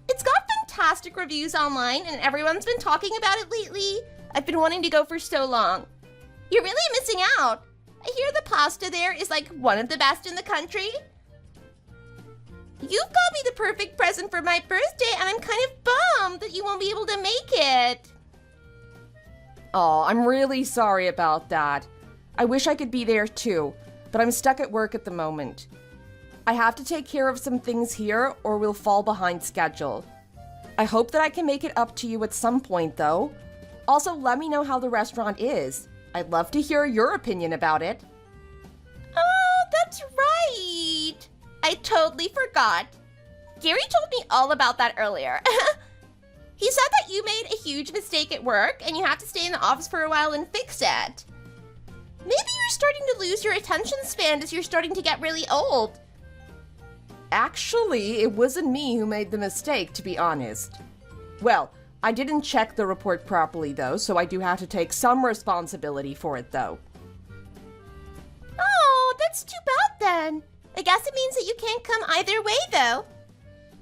It's got fantastic reviews online, and everyone's been talking about it lately. I've been wanting to go for so long. You're really missing out. I hear the pasta there is like one of the best in the country. You've got me the perfect present for my birthday, and I'm kind of bummed that you won't be able to make it. Oh, I'm really sorry about that. I wish I could be there too, but I'm stuck at work at the moment. I have to take care of some things here or we'll fall behind schedule. I hope that I can make it up to you at some point though. Also, let me know how the restaurant is. I'd love to hear your opinion about it. Oh, that's right. I totally forgot. Gary told me all about that earlier. He said that you made a huge mistake at work and you have to stay in the office for a while and fix it. Maybe you're starting to lose your attention span as you're starting to get really old. Actually, it wasn't me who made the mistake, to be honest. Well, I didn't check the report properly though, so I do have to take some responsibility for it though. Oh, that's too bad then. I guess it means that you can't come either way though.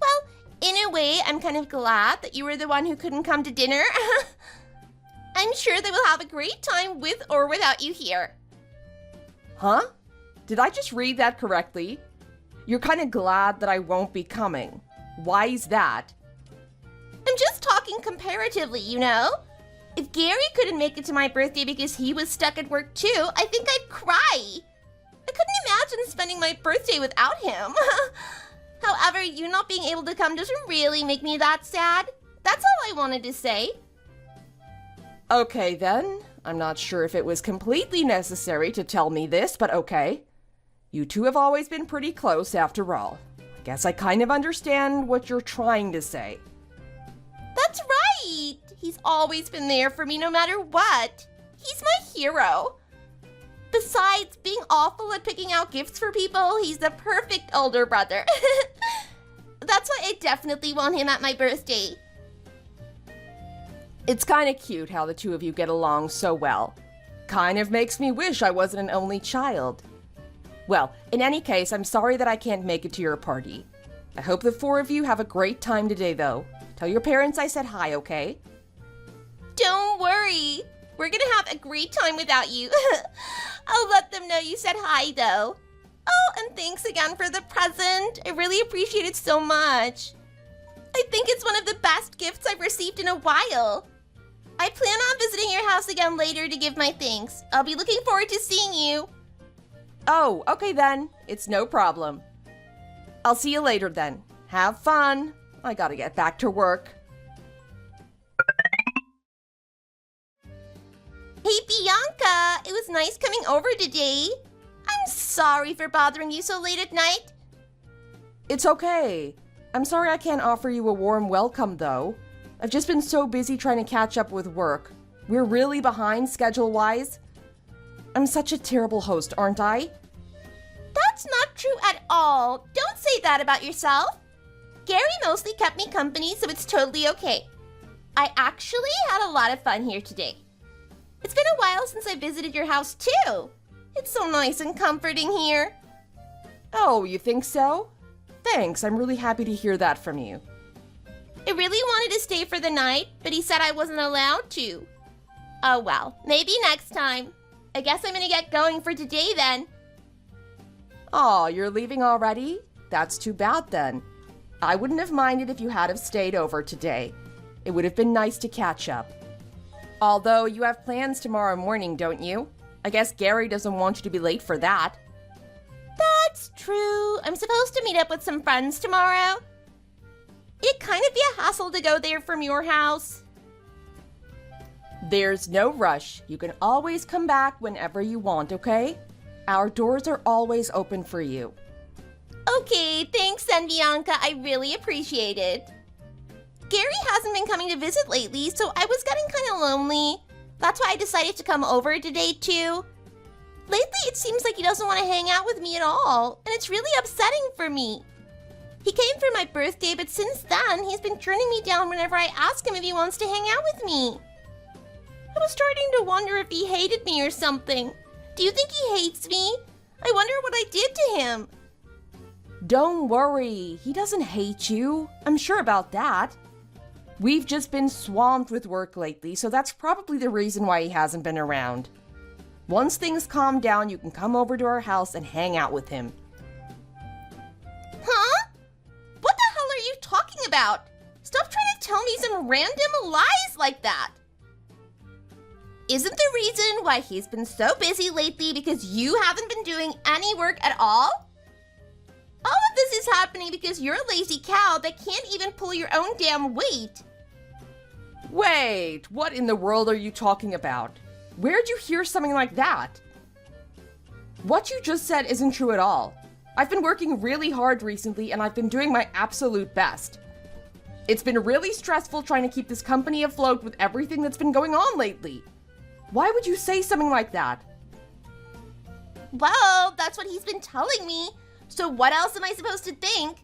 Well, in a way, I'm kind of glad that you were the one who couldn't come to dinner. I'm sure they will have a great time with or without you here. Huh? Did I just read that correctly? You're kind of glad that I won't be coming. Why's that? I'm just talking comparatively, you know? If Gary couldn't make it to my birthday because he was stuck at work too, I think I'd cry. I couldn't imagine spending my birthday without him. However, you not being able to come doesn't really make me that sad. That's all I wanted to say. Okay then. I'm not sure if it was completely necessary to tell me this, but okay. You two have always been pretty close after all. I guess I kind of understand what you're trying to say. That's right! He's always been there for me no matter what. He's my hero. Besides being awful at picking out gifts for people, he's the perfect older brother. That's why I definitely want him at my birthday. It's kind of cute how the two of you get along so well. Kind of makes me wish I wasn't an only child. Well, in any case, I'm sorry that I can't make it to your party. I hope the four of you have a great time today, though. Tell your parents I said hi, okay? Don't worry. We're gonna have a great time without you. I'll let them know you said hi, though. Oh, and thanks again for the present. I really appreciate it so much. I think it's one of the best gifts I've received in a while. I plan on visiting your house again later to give my thanks. I'll be looking forward to seeing you. Oh, okay then. It's no problem. I'll see you later then. Have fun. I gotta get back to work. Hey, Bianca, it was nice coming over today. I'm sorry for bothering you so late at night. It's okay. I'm sorry I can't offer you a warm welcome, though. I've just been so busy trying to catch up with work. We're really behind schedule-wise. I'm such a terrible host, aren't I? That's not true at all. Don't say that about yourself. Gary mostly kept me company, so it's totally okay. I actually had a lot of fun here today. It's been a while since I visited your house, too. It's so nice and comforting here. Oh, you think so? Thanks, I'm really happy to hear that from you. I really wanted to stay for the night, but he said I wasn't allowed to. Oh well, maybe next time. I guess I'm gonna get going for today then. Aw, you're leaving already? That's too bad then. I wouldn't have minded if you had have stayed over today. It would have been nice to catch up. Although you have plans tomorrow morning, don't you? I guess Gary doesn't want you to be late for that. That's true. I'm supposed to meet up with some friends tomorrow. It'd kind of be a hassle to go there from your house. There's no rush. You can always come back whenever you want, okay? Our doors are always open for you. Okay, thanks then, Bianca. I really appreciate it. Gary hasn't been coming to visit lately, so I was getting kind of lonely. That's why I decided to come over today, too. Lately, it seems like he doesn't want to hang out with me at all, and it's really upsetting for me. He came for my birthday, but since then, he's been turning me down whenever I ask him if he wants to hang out with me. I was starting to wonder if he hated me or something. Do you think he hates me? I wonder what I did to him. Don't worry, he doesn't hate you. I'm sure about that. We've just been swamped with work lately, so that's probably the reason why he hasn't been around. Once things calm down, you can come over to our house and hang out with him. Huh? What the hell are you talking about? Stop trying to tell me some random lies like that. Isn't the reason why he's been so busy lately because you haven't been doing any work at all? All of this is happening because you're a lazy cow that can't even pull your own damn weight. Wait, what in the world are you talking about? Where'd you hear something like that? What you just said isn't true at all. I've been working really hard recently and I've been doing my absolute best. It's been really stressful trying to keep this company afloat with everything that's been going on lately. Why would you say something like that? Well, that's what he's been telling me. So what else am I supposed to think?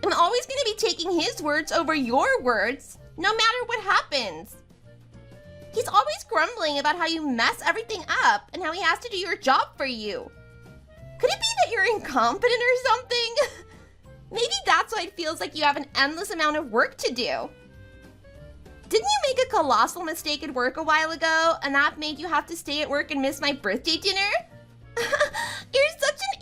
I'm always going to be taking his words over your words, no matter what happens. He's always grumbling about how you mess everything up and how he has to do your job for you. Could it be that you're incompetent or something? Maybe that's why it feels like you have an endless amount of work to do. Didn't you make a colossal mistake at work a while ago and that made you have to stay at work and miss my birthday dinner? You're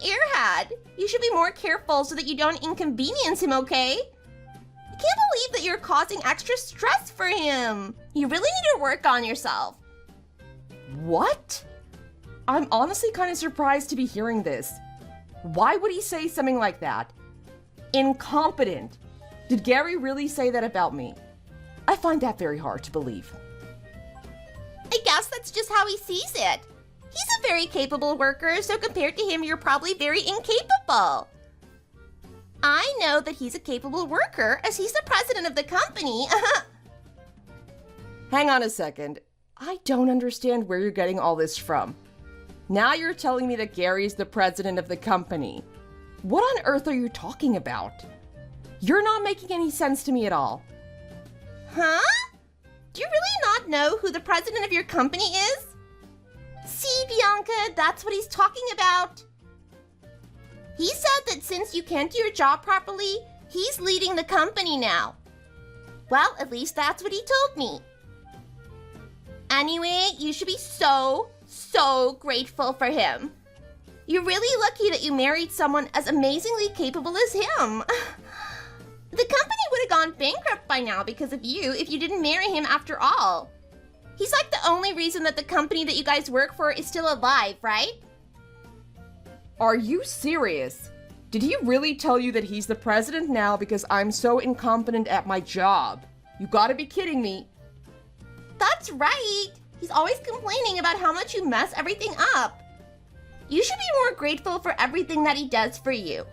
airhead. You should be more careful so that you don't inconvenience him, okay? I can't believe that you're causing extra stress for him. You really need to work on yourself. What? I'm honestly kind of surprised to be hearing this. Why would he say something like that? Incompetent. Did Gary really say that about me? I find that very hard to believe. I guess that's just how he sees it. He's a very capable worker, so compared to him, you're probably very incapable. I know that he's a capable worker, as he's the president of the company. Hang on a second. I don't understand where you're getting all this from. Now you're telling me that Gary's the president of the company. What on earth are you talking about? You're not making any sense to me at all. Huh? Do you really not know who the president of your company is? See, Bianca, that's what he's talking about. He said that since you can't do your job properly, he's leading the company now. Well, at least that's what he told me. Anyway, you should be so grateful for him. You're really lucky that you married someone as amazingly capable as him. The company would have gone bankrupt by now because of you if you didn't marry him after all. He's like the only reason that the company that you guys work for is still alive, right? Are you serious? Did he really tell you that he's the president now because I'm so incompetent at my job? You gotta be kidding me. That's right. He's always complaining about how much you mess everything up. You should be more grateful for everything that he does for you.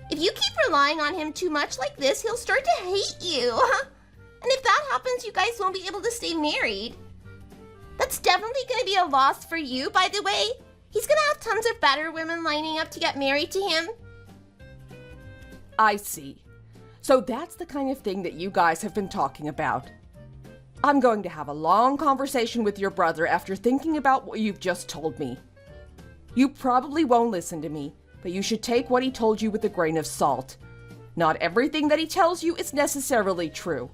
If you keep relying on him too much like this, he'll start to hate you. And if that happens, you guys won't be able to stay married. That's definitely going to be a loss for you, by the way. He's going to have tons of better women lining up to get married to him. I see. So that's the kind of thing that you guys have been talking about. I'm going to have a long conversation with your brother after thinking about what you've just told me. You probably won't listen to me, but you should take what he told you with a grain of salt. Not everything that he tells you is necessarily true.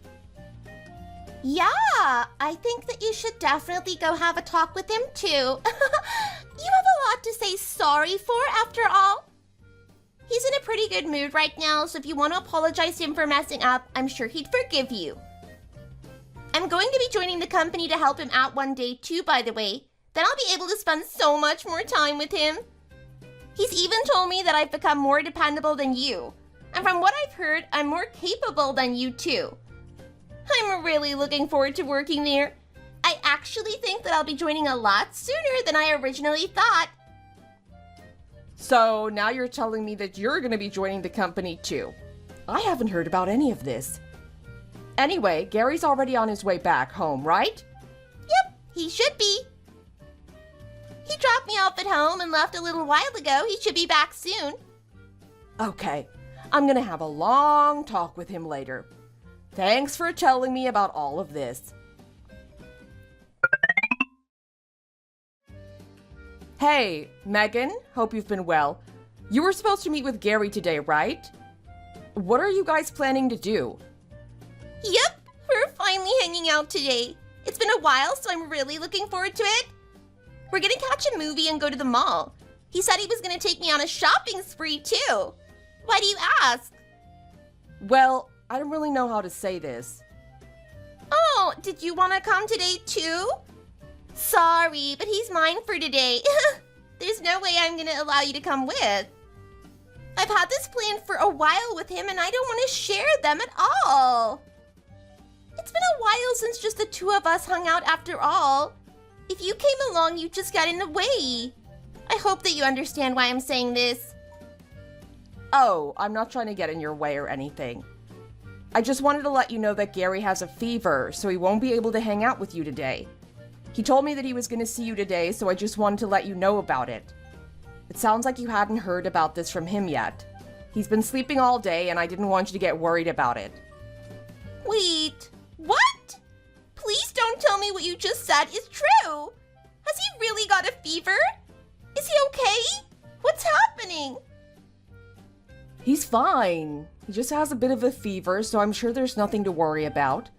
Yeah, I think that you should definitely go have a talk with him too. You have a lot to say sorry for, after all. He's in a pretty good mood right now, so if you want to apologize to him for messing up, I'm sure he'd forgive you. I'm going to be joining the company to help him out one day too, by the way. Then I'll be able to spend so much more time with him. He's even told me that I've become more dependable than you. And from what I've heard, I'm more capable than you too. I'm really looking forward to working there. I actually think that I'll be joining a lot sooner than I originally thought. So now you're telling me that you're going to be joining the company too. I haven't heard about any of this. Anyway, Gary's already on his way back home, right? Yep, he should be. He dropped me off at home and left a little while ago. He should be back soon. Okay, I'm going to have a long talk with him later. Thanks for telling me about all of this. Hey, Megan, hope you've been well. You were supposed to meet with Gary today, right? What are you guys planning to do? Yep, we're finally hanging out today. It's been a while, so I'm really looking forward to it. We're gonna catch a movie and go to the mall. He said he was gonna take me on a shopping spree too. Why do you ask? Well, I don't really know how to say this. Oh, did you want to come today too? Sorry, but he's mine for today. There's no way I'm gonna allow you to come with. I've had this plan for a while with him and I don't want to share them at all. It's been a while since just the two of us hung out after all. If you came along, you just got in the way. I hope that you understand why I'm saying this. Oh, I'm not trying to get in your way or anything. I just wanted to let you know that Gary has a fever, so he won't be able to hang out with you today. He told me that he was going to see you today, so I just wanted to let you know about it. It sounds like you hadn't heard about this from him yet. He's been sleeping all day, and I didn't want you to get worried about it. Wait, what? Please don't tell me what you just said is true. Has he really got a fever? Is he okay? What's happening? He's fine. He just has a bit of a fever, so I'm sure there's nothing to worry about.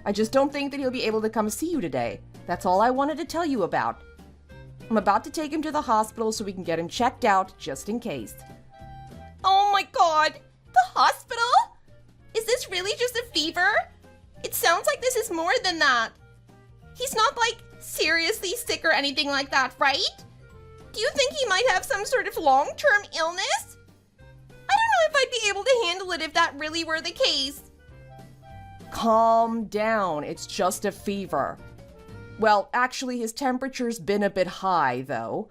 I just don't think that he'll be able to come see you today. That's all I wanted to tell you about. I'm about to take him to the hospital so we can get him checked out just in case. Oh my god! The hospital? Is this really just a fever? It sounds like this is more than that. He's not like seriously sick or anything like that, right? Do you think he might have some sort of long-term illness? I don't know if I'd be able to handle it if that really were the case. Calm down, it's just a fever. Well, actually, his temperature's been a bit high, though.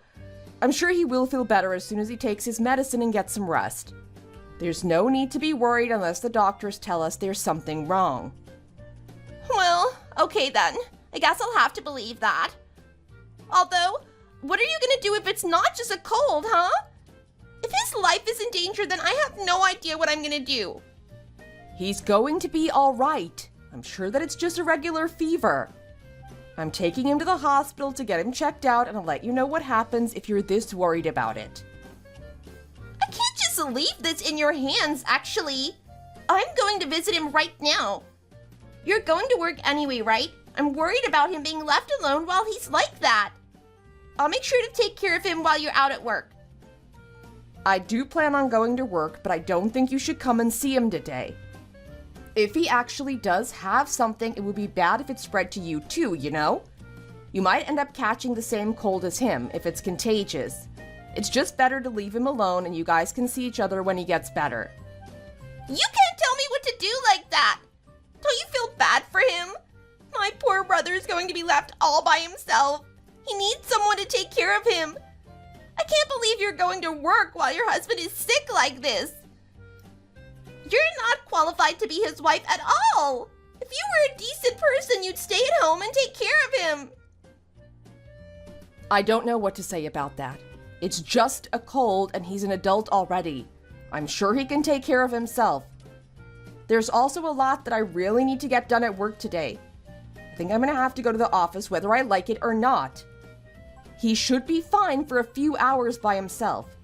I'm sure he will feel better as soon as he takes his medicine and gets some rest. There's no need to be worried unless the doctors tell us there's something wrong. Well, okay then. I guess I'll have to believe that. Although, what are you gonna do if it's not just a cold, huh? If his life is in danger, then I have no idea what I'm gonna do. He's going to be all right. I'm sure that it's just a regular fever. I'm taking him to the hospital to get him checked out, and I'll let you know what happens if you're this worried about it. I can't just leave this in your hands, actually. I'm going to visit him right now. You're going to work anyway, right? I'm worried about him being left alone while he's like that. I'll make sure to take care of him while you're out at work. I do plan on going to work, but I don't think you should come and see him today. If he actually does have something, it would be bad if it spread to you too, you know? You might end up catching the same cold as him if it's contagious. It's just better to leave him alone and you guys can see each other when he gets better. You can't tell me what to do like that. Don't you feel bad for him? My poor brother is going to be left all by himself. He needs someone to take care of him. I can't believe you're going to work while your husband is sick like this. You're not qualified to be his wife at all. If you were a decent person, you'd stay at home and take care of him. I don't know what to say about that. It's just a cold and he's an adult already. I'm sure he can take care of himself. There's also a lot that I really need to get done at work today. I think I'm gonna have to go to the office whether I like it or not. He should be fine for a few hours by himself.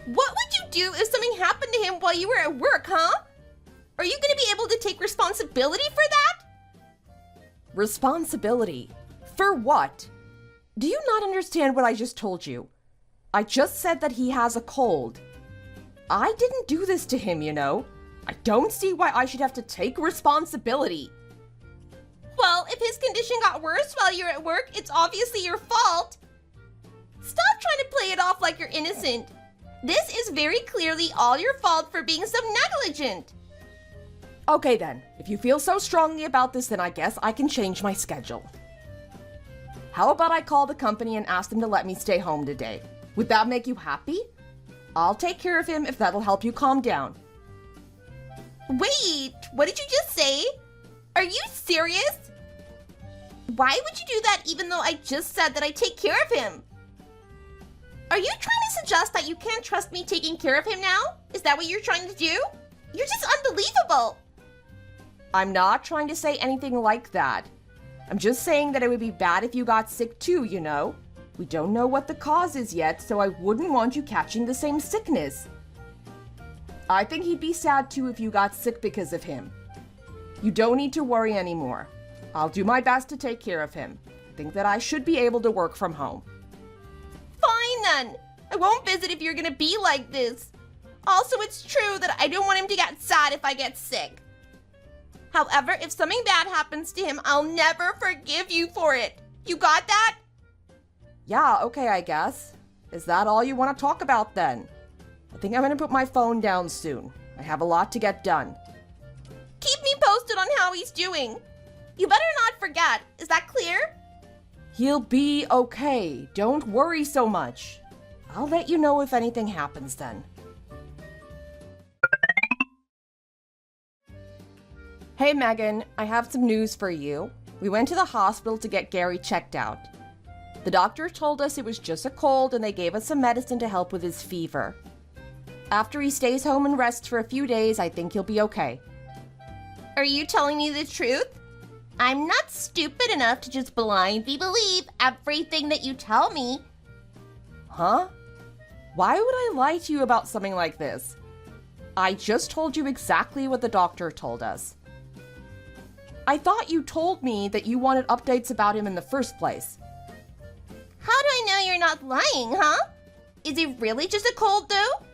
What would you do if something happened to him while you were at work, huh? Are you going to be able to take responsibility for that? Responsibility? For what? Do you not understand what I just told you? I just said that he has a cold. I didn't do this to him, you know. I don't see why I should have to take responsibility. Well, if his condition got worse while you're at work, it's obviously your fault. Stop trying to play it off like you're innocent. This is very clearly all your fault for being so negligent. Okay then, if you feel so strongly about this, then I guess I can change my schedule. How about I call the company and ask them to let me stay home today? Would that make you happy? I'll take care of him if that'll help you calm down. Wait, what did you just say? Are you serious? Why would you do that even though I just said that I take care of him? Are you trying to suggest that you can't trust me taking care of him now? Is that what you're trying to do? You're just unbelievable. I'm not trying to say anything like that. I'm just saying that it would be bad if you got sick too, you know? We don't know what the cause is yet, so I wouldn't want you catching the same sickness. I think he'd be sad too if you got sick because of him. You don't need to worry anymore. I'll do my best to take care of him. I think that I should be able to work from home. Fine then. I won't visit if you're gonna be like this. Also, it's true that I don't want him to get sad if I get sick. However, if something bad happens to him, I'll never forgive you for it. You got that? Yeah, okay, I guess. Is that all you want to talk about then? I think I'm gonna put my phone down soon. I have a lot to get done. Keep me posted on how he's doing. You better not forget. Is that clear? He'll be okay. Don't worry so much. I'll let you know if anything happens then. Hey Megan, I have some news for you. We went to the hospital to get Gary checked out. The doctor told us it was just a cold and they gave us some medicine to help with his fever. After he stays home and rests for a few days, I think he'll be okay. Are you telling me the truth? I'm not stupid enough to just blindly believe everything that you tell me. Huh? Why would I lie to you about something like this? I just told you exactly what the doctor told us. I thought you told me that you wanted updates about him in the first place. How do I know you're not lying, huh? Is it really just a cold, though?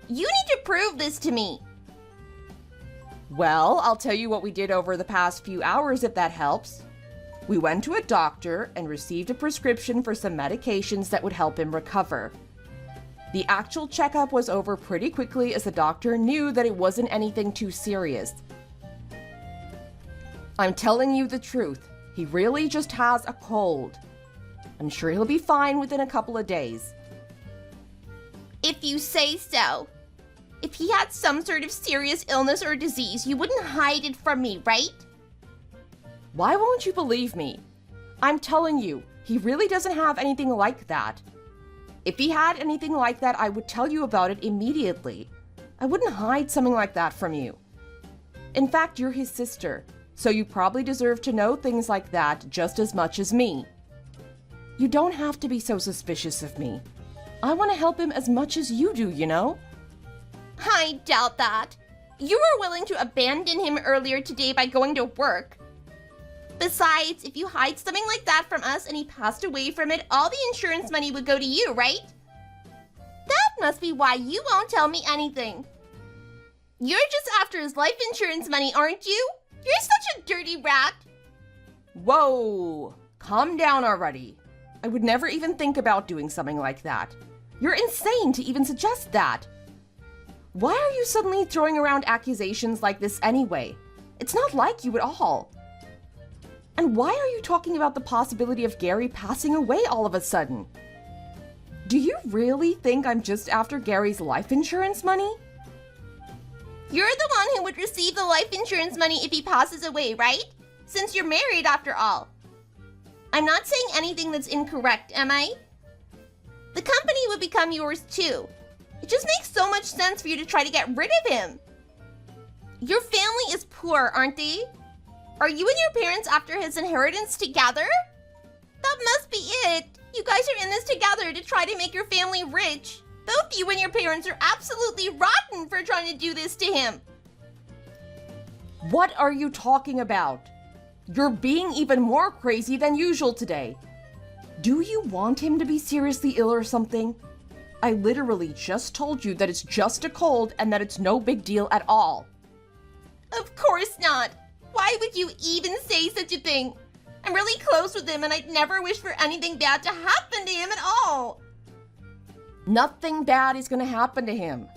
You need to prove this to me. Well, I'll tell you what we did over the past few hours if that helps. We went to a doctor and received a prescription for some medications that would help him recover. The actual checkup was over pretty quickly as the doctor knew that it wasn't anything too serious. I'm telling you the truth. He really just has a cold. I'm sure he'll be fine within a couple of days. If you say so. If he had some sort of serious illness or disease, you wouldn't hide it from me, right? Why won't you believe me? I'm telling you, he really doesn't have anything like that. If he had anything like that, I would tell you about it immediately. I wouldn't hide something like that from you. In fact, you're his sister, so you probably deserve to know things like that just as much as me. You don't have to be so suspicious of me. I want to help him as much as you do, you know? I doubt that. You were willing to abandon him earlier today by going to work. Besides, if you hide something like that from us and he passed away from it, all the insurance money would go to you, right? That must be why you won't tell me anything. You're just after his life insurance money, aren't you? You're such a dirty rat. Whoa! Calm down already. I would never even think about doing something like that. You're insane to even suggest that. Why are you suddenly throwing around accusations like this anyway? It's not like you at all. And why are you talking about the possibility of Gary passing away all of a sudden? Do you really think I'm just after Gary's life insurance money? You're the one who would receive the life insurance money if he passes away, right? Since you're married after all. I'm not saying anything that's incorrect, am I? The company would become yours too. It just makes so much sense for you to try to get rid of him. Your family is poor, aren't they? Are you and your parents after his inheritance together? That must be it. You guys are in this together to try to make your family rich. Both you and your parents are absolutely rotten for trying to do this to him. What are you talking about? You're being even more crazy than usual today. Do you want him to be seriously ill or something? I literally just told you that it's just a cold and that it's no big deal at all. Of course not. Why would you even say such a thing? I'm really close with him and I'd never wish for anything bad to happen to him at all. Nothing bad is gonna happen to him.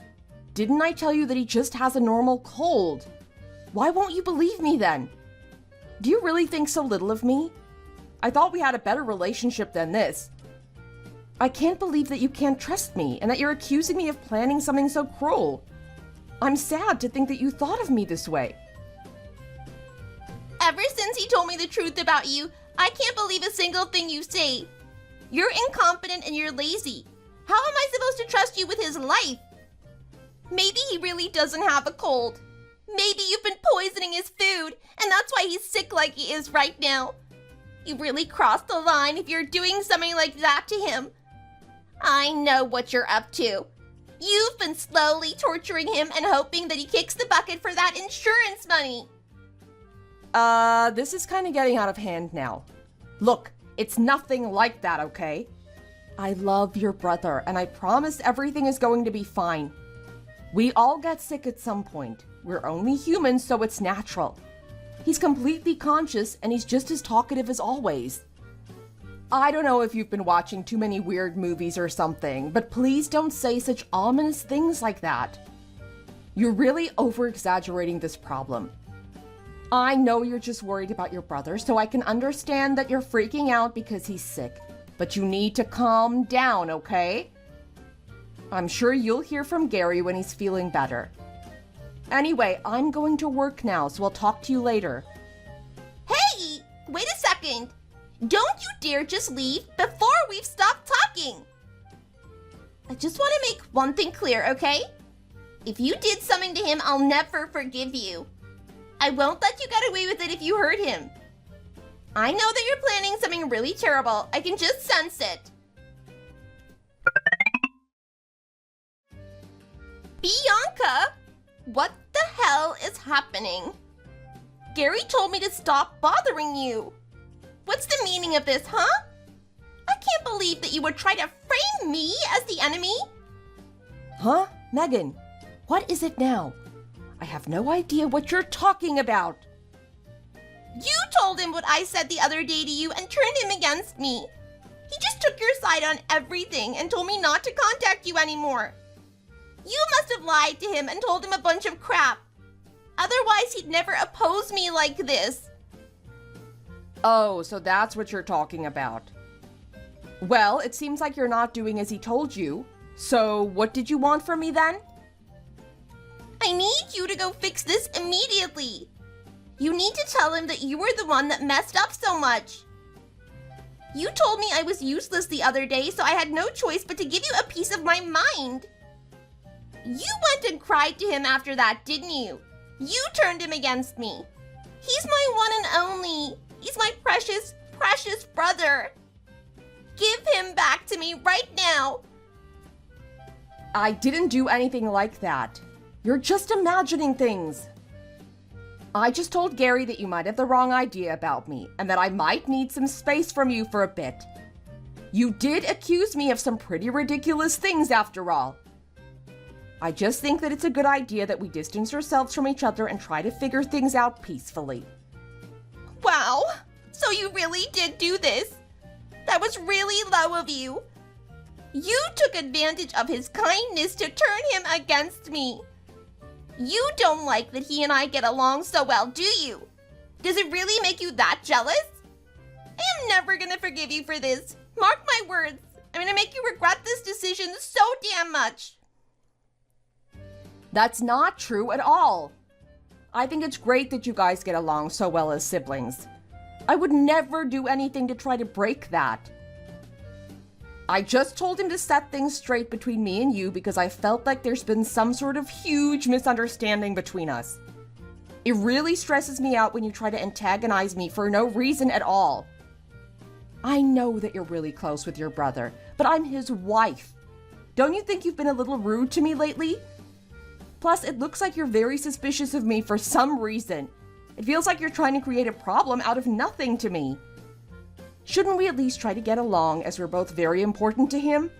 Didn't I tell you that he just has a normal cold? Why won't you believe me then? Do you really think so little of me? I thought we had a better relationship than this. I can't believe that you can't trust me and that you're accusing me of planning something so cruel. I'm sad to think that you thought of me this way. Ever since he told me the truth about you, I can't believe a single thing you say. You're incompetent and you're lazy. How am I supposed to trust you with his life? Maybe he really doesn't have a cold. Maybe you've been poisoning his food, and that's why he's sick like he is right now. You really crossed the line if you're doing something like that to him. I know what you're up to. You've been slowly torturing him and hoping that he kicks the bucket for that insurance money. This is kind of getting out of hand now. Look, it's nothing like that, okay? I love your brother, and I promise everything is going to be fine. We all get sick at some point. We're only humans, so it's natural. He's completely conscious, and he's just as talkative as always. I don't know if you've been watching too many weird movies or something, but please don't say such ominous things like that. You're really over-exaggerating this problem. I know you're just worried about your brother, so I can understand that you're freaking out because he's sick. But you need to calm down, okay? I'm sure you'll hear from Gary when he's feeling better. Anyway, I'm going to work now, so I'll talk to you later. Hey, wait a second. Don't you dare just leave before we've stopped talking. I just want to make one thing clear, okay? If you did something to him, I'll never forgive you. I won't let you get away with it if you hurt him. I know that you're planning something really terrible. I can just sense it. Bianca, what the hell is happening? Gary told me to stop bothering you. What's the meaning of this, huh? I can't believe that you would try to frame me as the enemy. Huh? Megan, what is it now? I have no idea what you're talking about. You told him what I said the other day to you and turned him against me. He just took your side on everything and told me not to contact you anymore. You must have lied to him and told him a bunch of crap. Otherwise, he'd never oppose me like this. Oh, so that's what you're talking about. Well, it seems like you're not doing as he told you. So what did you want from me then? I need you to go fix this immediately. You need to tell him that you were the one that messed up so much. You told me I was useless the other day, so I had no choice but to give you a piece of my mind. You went and cried to him after that, didn't you? You turned him against me. He's my one and only. He's my precious, precious brother. Give him back to me right now. I didn't do anything like that. You're just imagining things. I just told Gary that you might have the wrong idea about me and that I might need some space from you for a bit. You did accuse me of some pretty ridiculous things after all. I just think that it's a good idea that we distance ourselves from each other and try to figure things out peacefully. Wow, so you really did do this? That was really low of you. You took advantage of his kindness to turn him against me. You don't like that he and I get along so well, do you? Does it really make you that jealous? I am never gonna forgive you for this. Mark my words. I'm gonna make you regret this decision so damn much. That's not true at all. I think it's great that you guys get along so well as siblings. I would never do anything to try to break that. I just told him to set things straight between me and you because I felt like there's been some sort of huge misunderstanding between us. It really stresses me out when you try to antagonize me for no reason at all. I know that you're really close with your brother, but I'm his wife. Don't you think you've been a little rude to me lately? Plus, it looks like you're very suspicious of me for some reason. It feels like you're trying to create a problem out of nothing to me. Shouldn't we at least try to get along as we're both very important to him?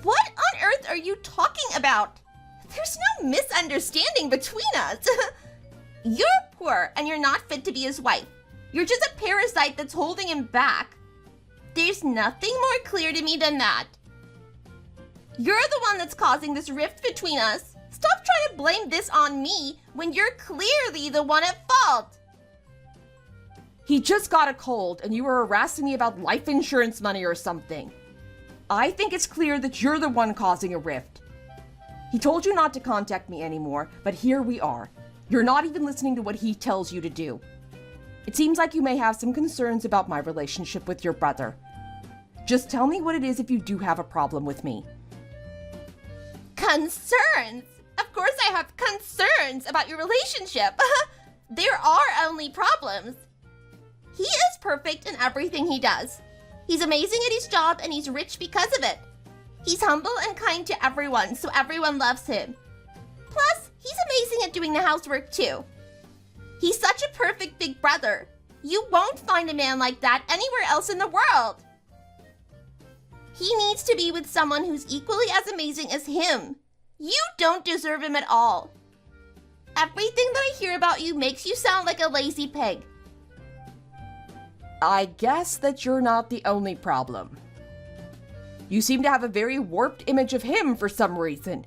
What on earth are you talking about? There's no misunderstanding between us. You're poor and you're not fit to be his wife. You're just a parasite that's holding him back. There's nothing more clear to me than that. You're the one that's causing this rift between us. Stop trying to blame this on me when you're clearly the one at fault. He just got a cold and you were harassing me about life insurance money or something. I think it's clear that you're the one causing a rift. He told you not to contact me anymore, but here we are. You're not even listening to what he tells you to do. It seems like you may have some concerns about my relationship with your brother. Just tell me what it is if you do have a problem with me. Concerns? Of course I have concerns about your relationship. There are only problems. He is perfect in everything he does. He's amazing at his job and he's rich because of it. He's humble and kind to everyone, so everyone loves him. Plus, he's amazing at doing the housework too. He's such a perfect big brother. You won't find a man like that anywhere else in the world. He needs to be with someone who's equally as amazing as him. You don't deserve him at all. Everything that I hear about you makes you sound like a lazy pig. I guess that you're not the only problem. You seem to have a very warped image of him for some reason.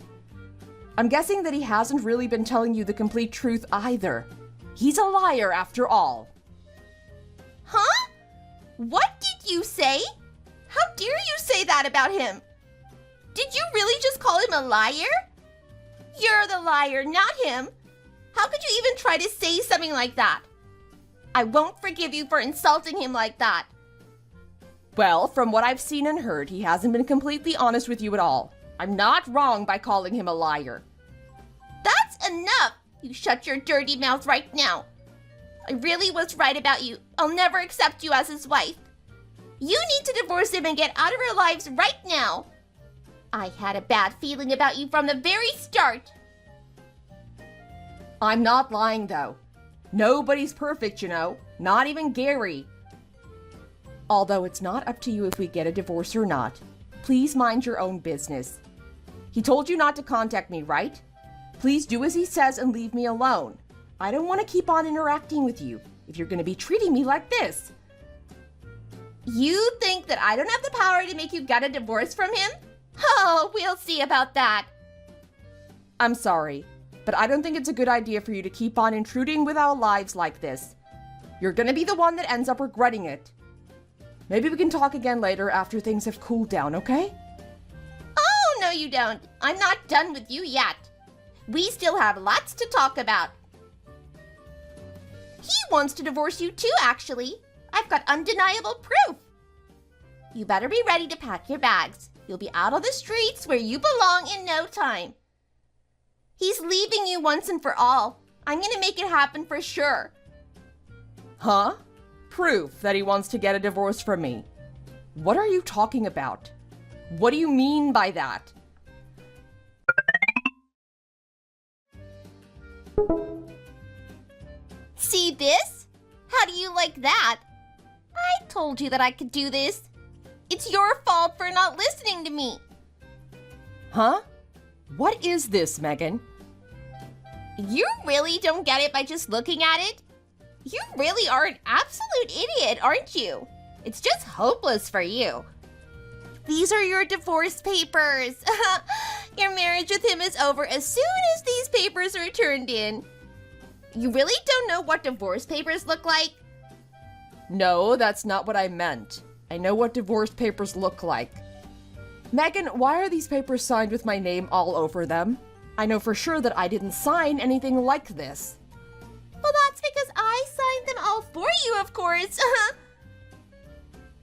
I'm guessing that he hasn't really been telling you the complete truth either. He's a liar after all. Huh? What did you say? How dare you say that about him? Did you really just call him a liar? You're the liar, not him. How could you even try to say something like that? I won't forgive you for insulting him like that. Well, from what I've seen and heard, he hasn't been completely honest with you at all. I'm not wrong by calling him a liar. That's enough! You shut your dirty mouth right now. I really was right about you. I'll never accept you as his wife. You need to divorce him and get out of our lives right now. I had a bad feeling about you from the very start. I'm not lying, though. Nobody's perfect, you know. Not even Gary. Although it's not up to you if we get a divorce or not. Please mind your own business. He told you not to contact me, right? Please do as he says and leave me alone. I don't want to keep on interacting with you if you're going to be treating me like this. You think that I don't have the power to make you get a divorce from him? Oh, we'll see about that. I'm sorry, but I don't think it's a good idea for you to keep on intruding with our lives like this. You're going to be the one that ends up regretting it. Maybe we can talk again later after things have cooled down, okay? Oh, no you don't. I'm not done with you yet. We still have lots to talk about. He wants to divorce you too, actually. I've got undeniable proof. You better be ready to pack your bags. You'll be out on the streets where you belong in no time. He's leaving you once and for all. I'm gonna make it happen for sure. Huh? Proof that he wants to get a divorce from me. What are you talking about? What do you mean by that? See this? How do you like that? I told you that I could do this. It's your fault for not listening to me. Huh? What is this, Megan? You really don't get it by just looking at it? You really are an absolute idiot, aren't you? It's just hopeless for you. These are your divorce papers. Your marriage with him is over as soon as these papers are turned in. You really don't know what divorce papers look like? No, that's not what I meant. I know what divorce papers look like. Megan, why are these papers signed with my name all over them? I know for sure that I didn't sign anything like this. Well, that's because I signed them all for you, of course.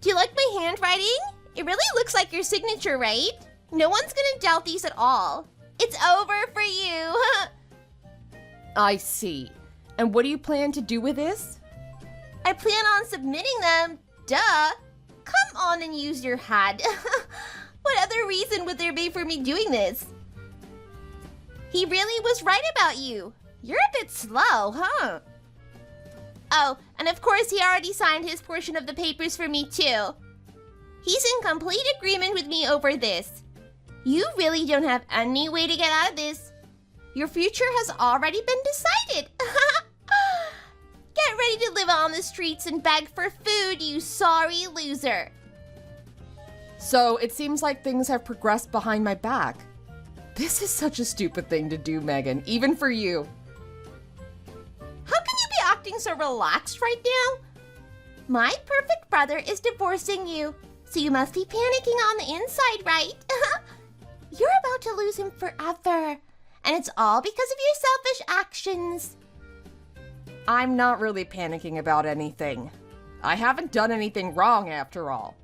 Do you like my handwriting? It really looks like your signature, right? No one's gonna doubt these at all. It's over for you. I see. And what do you plan to do with this? I plan on submitting them. Duh. Come on and use your head. What other reason would there be for me doing this? He really was right about you. You're a bit slow, huh? Oh, and of course he already signed his portion of the papers for me too. He's in complete agreement with me over this. You really don't have any way to get out of this. Your future has already been decided. Get ready to live on the streets and beg for food, you sorry loser. So it seems like things have progressed behind my back. This is such a stupid thing to do, Megan, even for you. How can you be acting so relaxed right now? My perfect brother is divorcing you, so you must be panicking on the inside, right? You're about to lose him forever, and it's all because of your selfish actions. I'm not really panicking about anything. I haven't done anything wrong after all.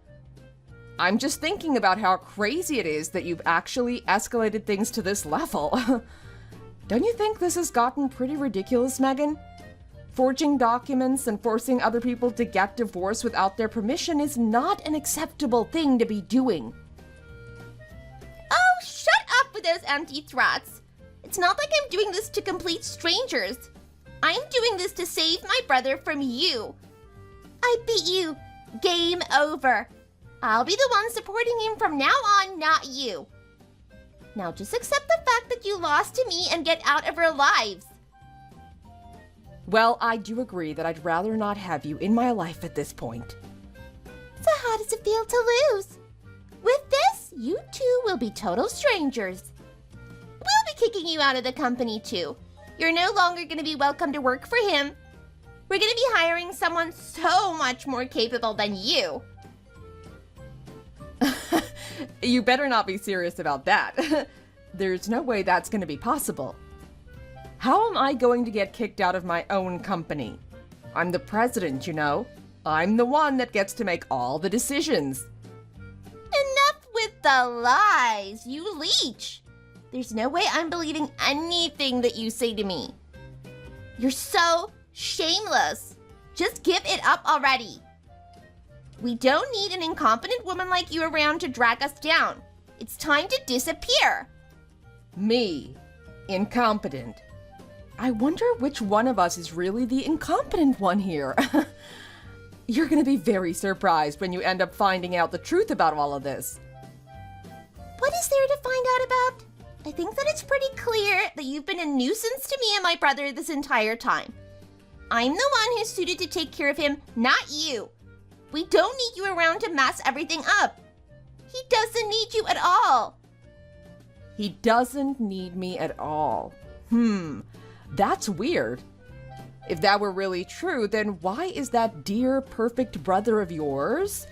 I'm just thinking about how crazy it is that you've actually escalated things to this level. Don't you think this has gotten pretty ridiculous, Megan? Forging documents and forcing other people to get divorced without their permission is not an acceptable thing to be doing. Oh, shut up with those empty threats. It's not like I'm doing this to complete strangers. I'm doing this to save my brother from you. I beat you. Game over. I'll be the one supporting him from now on, not you. Now just accept the fact that you lost to me and get out of our lives. Well, I do agree that I'd rather not have you in my life at this point. So how does it feel to lose? With this, you two will be total strangers. We'll be kicking you out of the company too. You're no longer going to be welcome to work for him. We're going to be hiring someone so much more capable than you. You better not be serious about that. There's no way that's going to be possible. How am I going to get kicked out of my own company? I'm the president, you know. I'm the one that gets to make all the decisions. Enough with the lies, you leech. There's no way I'm believing anything that you say to me. You're so shameless. Just give it up already. We don't need an incompetent woman like you around to drag us down. It's time to disappear. Me. Incompetent. I wonder which one of us is really the incompetent one here. You're gonna be very surprised when you end up finding out the truth about all of this. What is there to find out about? I think that it's pretty clear that you've been a nuisance to me and my brother this entire time. I'm the one who's suited to take care of him, not you. We don't need you around to mess everything up. He doesn't need you at all. He doesn't need me at all. That's weird. If that were really true, then why is that dear, perfect brother of yours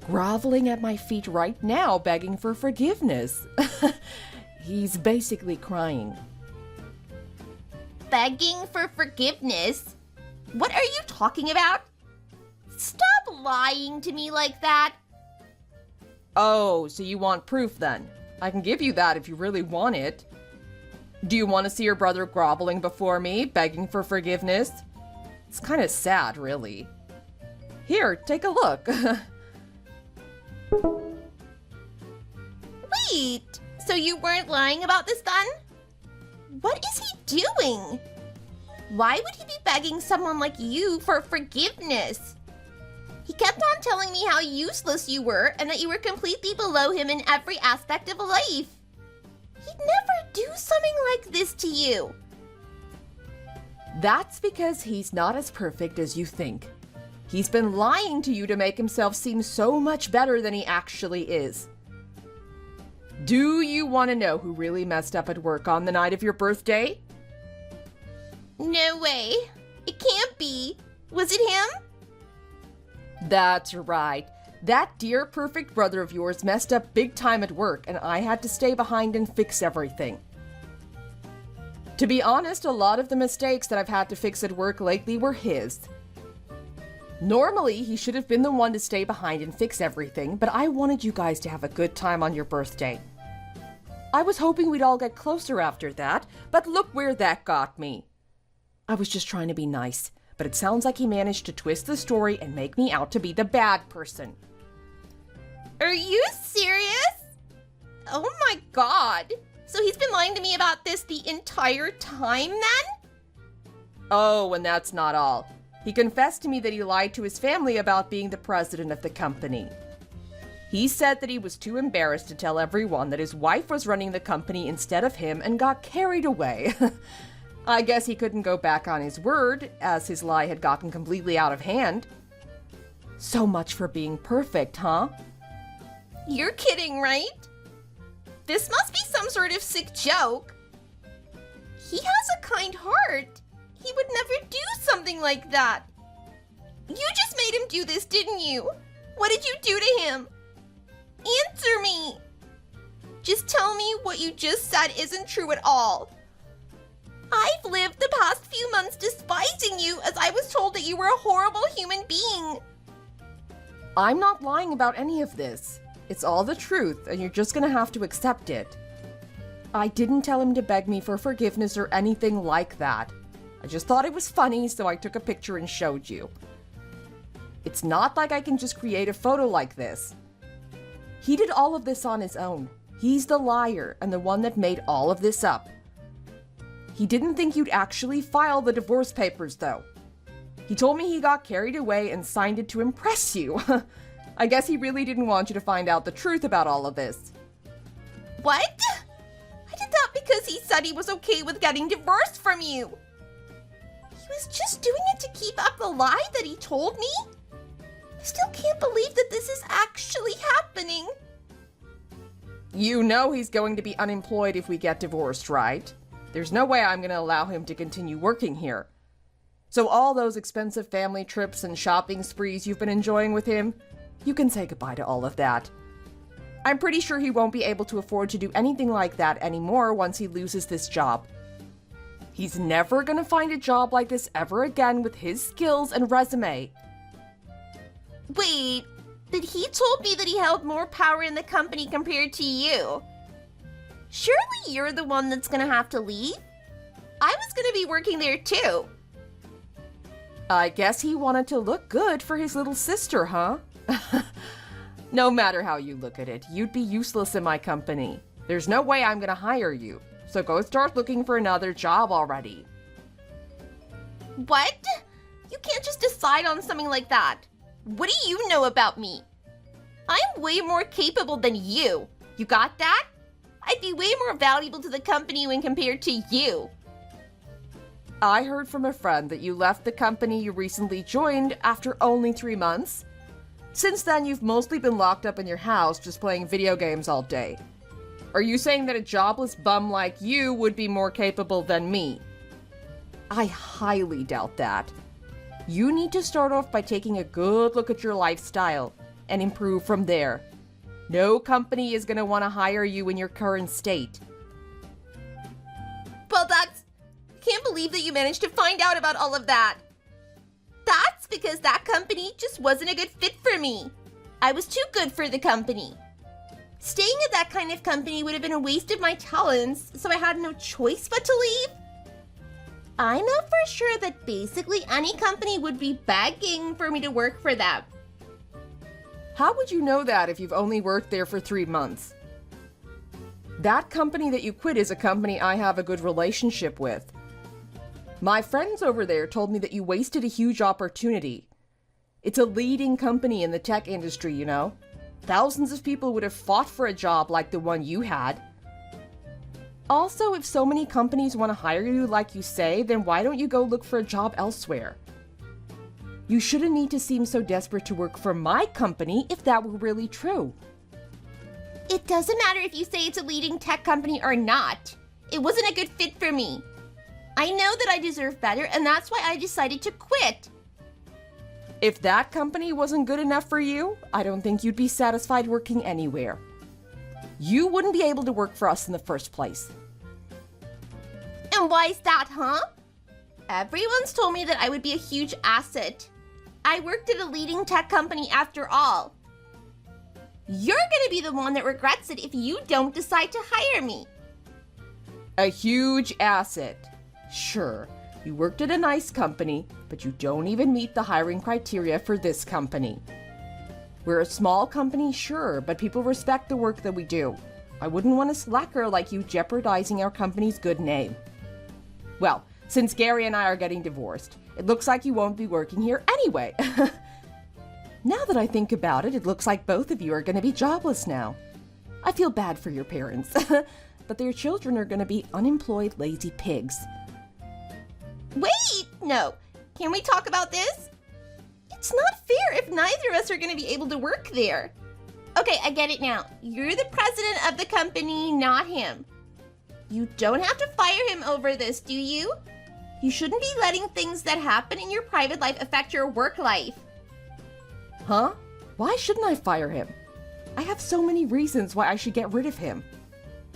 groveling at my feet right now, begging for forgiveness? He's basically crying. Begging for forgiveness? What are you talking about? Stop lying to me like that. Oh, so you want proof then? I can give you that if you really want it. Do you want to see your brother groveling before me, begging for forgiveness? It's kind of sad, really. Here, take a look. Wait, so you weren't lying about this then? What is he doing? Why would he be begging someone like you for forgiveness? He kept on telling me how useless you were and that you were completely below him in every aspect of life. He'd never do something like this to you. That's because he's not as perfect as you think. He's been lying to you to make himself seem so much better than he actually is. Do you want to know who really messed up at work on the night of your birthday? No way. It can't be. Was it him? That's right. That dear perfect brother of yours messed up big time at work, and I had to stay behind and fix everything. To be honest, a lot of the mistakes that I've had to fix at work lately were his. Normally, he should have been the one to stay behind and fix everything, but I wanted you guys to have a good time on your birthday. I was hoping we'd all get closer after that, but look where that got me. I was just trying to be nice, but it sounds like he managed to twist the story and make me out to be the bad person. Are you serious? Oh my god. So he's been lying to me about this the entire time then? Oh, and that's not all. He confessed to me that he lied to his family about being the president of the company. He said that he was too embarrassed to tell everyone that his wife was running the company instead of him and got carried away. I guess he couldn't go back on his word, as his lie had gotten completely out of hand. So much for being perfect, huh? You're kidding, right? This must be some sort of sick joke. He has a kind heart. He would never do something like that. You just made him do this, didn't you? What did you do to him? Answer me. Just tell me what you just said isn't true at all. I've lived the past few months despising you as I was told that you were a horrible human being. I'm not lying about any of this. It's all the truth, and you're just gonna have to accept it. I didn't tell him to beg me for forgiveness or anything like that. I just thought it was funny, so I took a picture and showed you. It's not like I can just create a photo like this. He did all of this on his own. He's the liar and the one that made all of this up. He didn't think you'd actually file the divorce papers, though. He told me he got carried away and signed it to impress you. I guess he really didn't want you to find out the truth about all of this. What? I did that because he said he was okay with getting divorced from you. He was just doing it to keep up the lie that he told me? I still can't believe that this is actually happening. You know he's going to be unemployed if we get divorced, right? There's no way I'm going to allow him to continue working here. So all those expensive family trips and shopping sprees you've been enjoying with him, you can say goodbye to all of that. I'm pretty sure he won't be able to afford to do anything like that anymore once he loses this job. He's never gonna find a job like this ever again with his skills and resume. Wait, but he told me that he held more power in the company compared to you. Surely you're the one that's gonna have to leave? I was gonna be working there too. I guess he wanted to look good for his little sister, huh? No matter how you look at it, you'd be useless in my company. There's no way I'm gonna hire you, so go start looking for another job already. What? You can't just decide on something like that. What do you know about me? I'm way more capable than you. You got that? I'd be way more valuable to the company when compared to you. I heard from a friend that you left the company you recently joined after only 3 months. Since then, you've mostly been locked up in your house just playing video games all day. Are you saying that a jobless bum like you would be more capable than me? I highly doubt that. You need to start off by taking a good look at your lifestyle and improve from there. No company is going to want to hire you in your current state. Well, I can't believe that you managed to find out about all of that. That's because that company just wasn't a good fit for me. I was too good for the company. Staying at that kind of company would have been a waste of my talents, so I had no choice but to leave. I know for sure that basically any company would be begging for me to work for them. How would you know that if you've only worked there for 3 months? That company that you quit is a company I have a good relationship with. My friends over there told me that you wasted a huge opportunity. It's a leading company in the tech industry, you know. Thousands of people would have fought for a job like the one you had. Also, if so many companies want to hire you like you say, then why don't you go look for a job elsewhere? You shouldn't need to seem so desperate to work for my company if that were really true. It doesn't matter if you say it's a leading tech company or not. It wasn't a good fit for me. I know that I deserve better, and that's why I decided to quit. If that company wasn't good enough for you, I don't think you'd be satisfied working anywhere. You wouldn't be able to work for us in the first place. And why is that, huh? Everyone's told me that I would be a huge asset. I worked at a leading tech company after all. You're gonna be the one that regrets it if you don't decide to hire me. A huge asset. Sure, you worked at a nice company, but you don't even meet the hiring criteria for this company. We're a small company, sure, but people respect the work that we do. I wouldn't want a slacker like you jeopardizing our company's good name. Well, since Gary and I are getting divorced, it looks like you won't be working here anyway. Now that I think about it, it looks like both of you are going to be jobless now. I feel bad for your parents, but their children are going to be unemployed lazy pigs. Wait, no. Can we talk about this? It's not fair if neither of us are going to be able to work there. Okay, I get it now. You're the president of the company, not him. You don't have to fire him over this, do you? You shouldn't be letting things that happen in your private life affect your work life. Huh? Why shouldn't I fire him? I have so many reasons why I should get rid of him.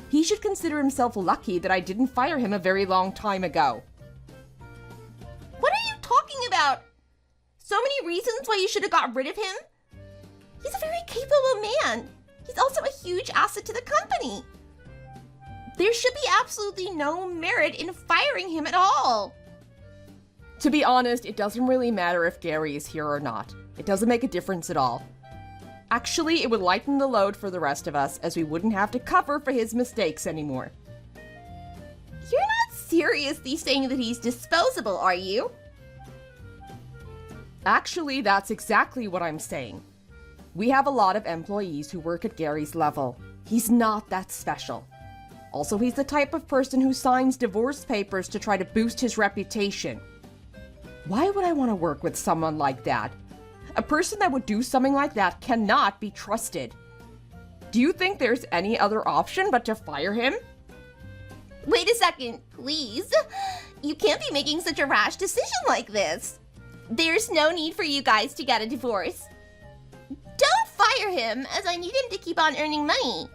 He should consider himself lucky that I didn't fire him a very long time ago. What are you talking about? So many reasons why you should have got rid of him? He's a very capable man. He's also a huge asset to the company. There should be absolutely no merit in firing him at all. To be honest, it doesn't really matter if Gary is here or not. It doesn't make a difference at all. Actually, it would lighten the load for the rest of us, as we wouldn't have to cover for his mistakes anymore. You're not seriously saying that he's disposable, are you? Actually, that's exactly what I'm saying. We have a lot of employees who work at Gary's level. He's not that special. Also, he's the type of person who signs divorce papers to try to boost his reputation. Why would I want to work with someone like that? A person that would do something like that cannot be trusted. Do you think there's any other option but to fire him? Wait a second, please. You can't be making such a rash decision like this. There's no need for you guys to get a divorce. Don't fire him, as I need him to keep on earning money.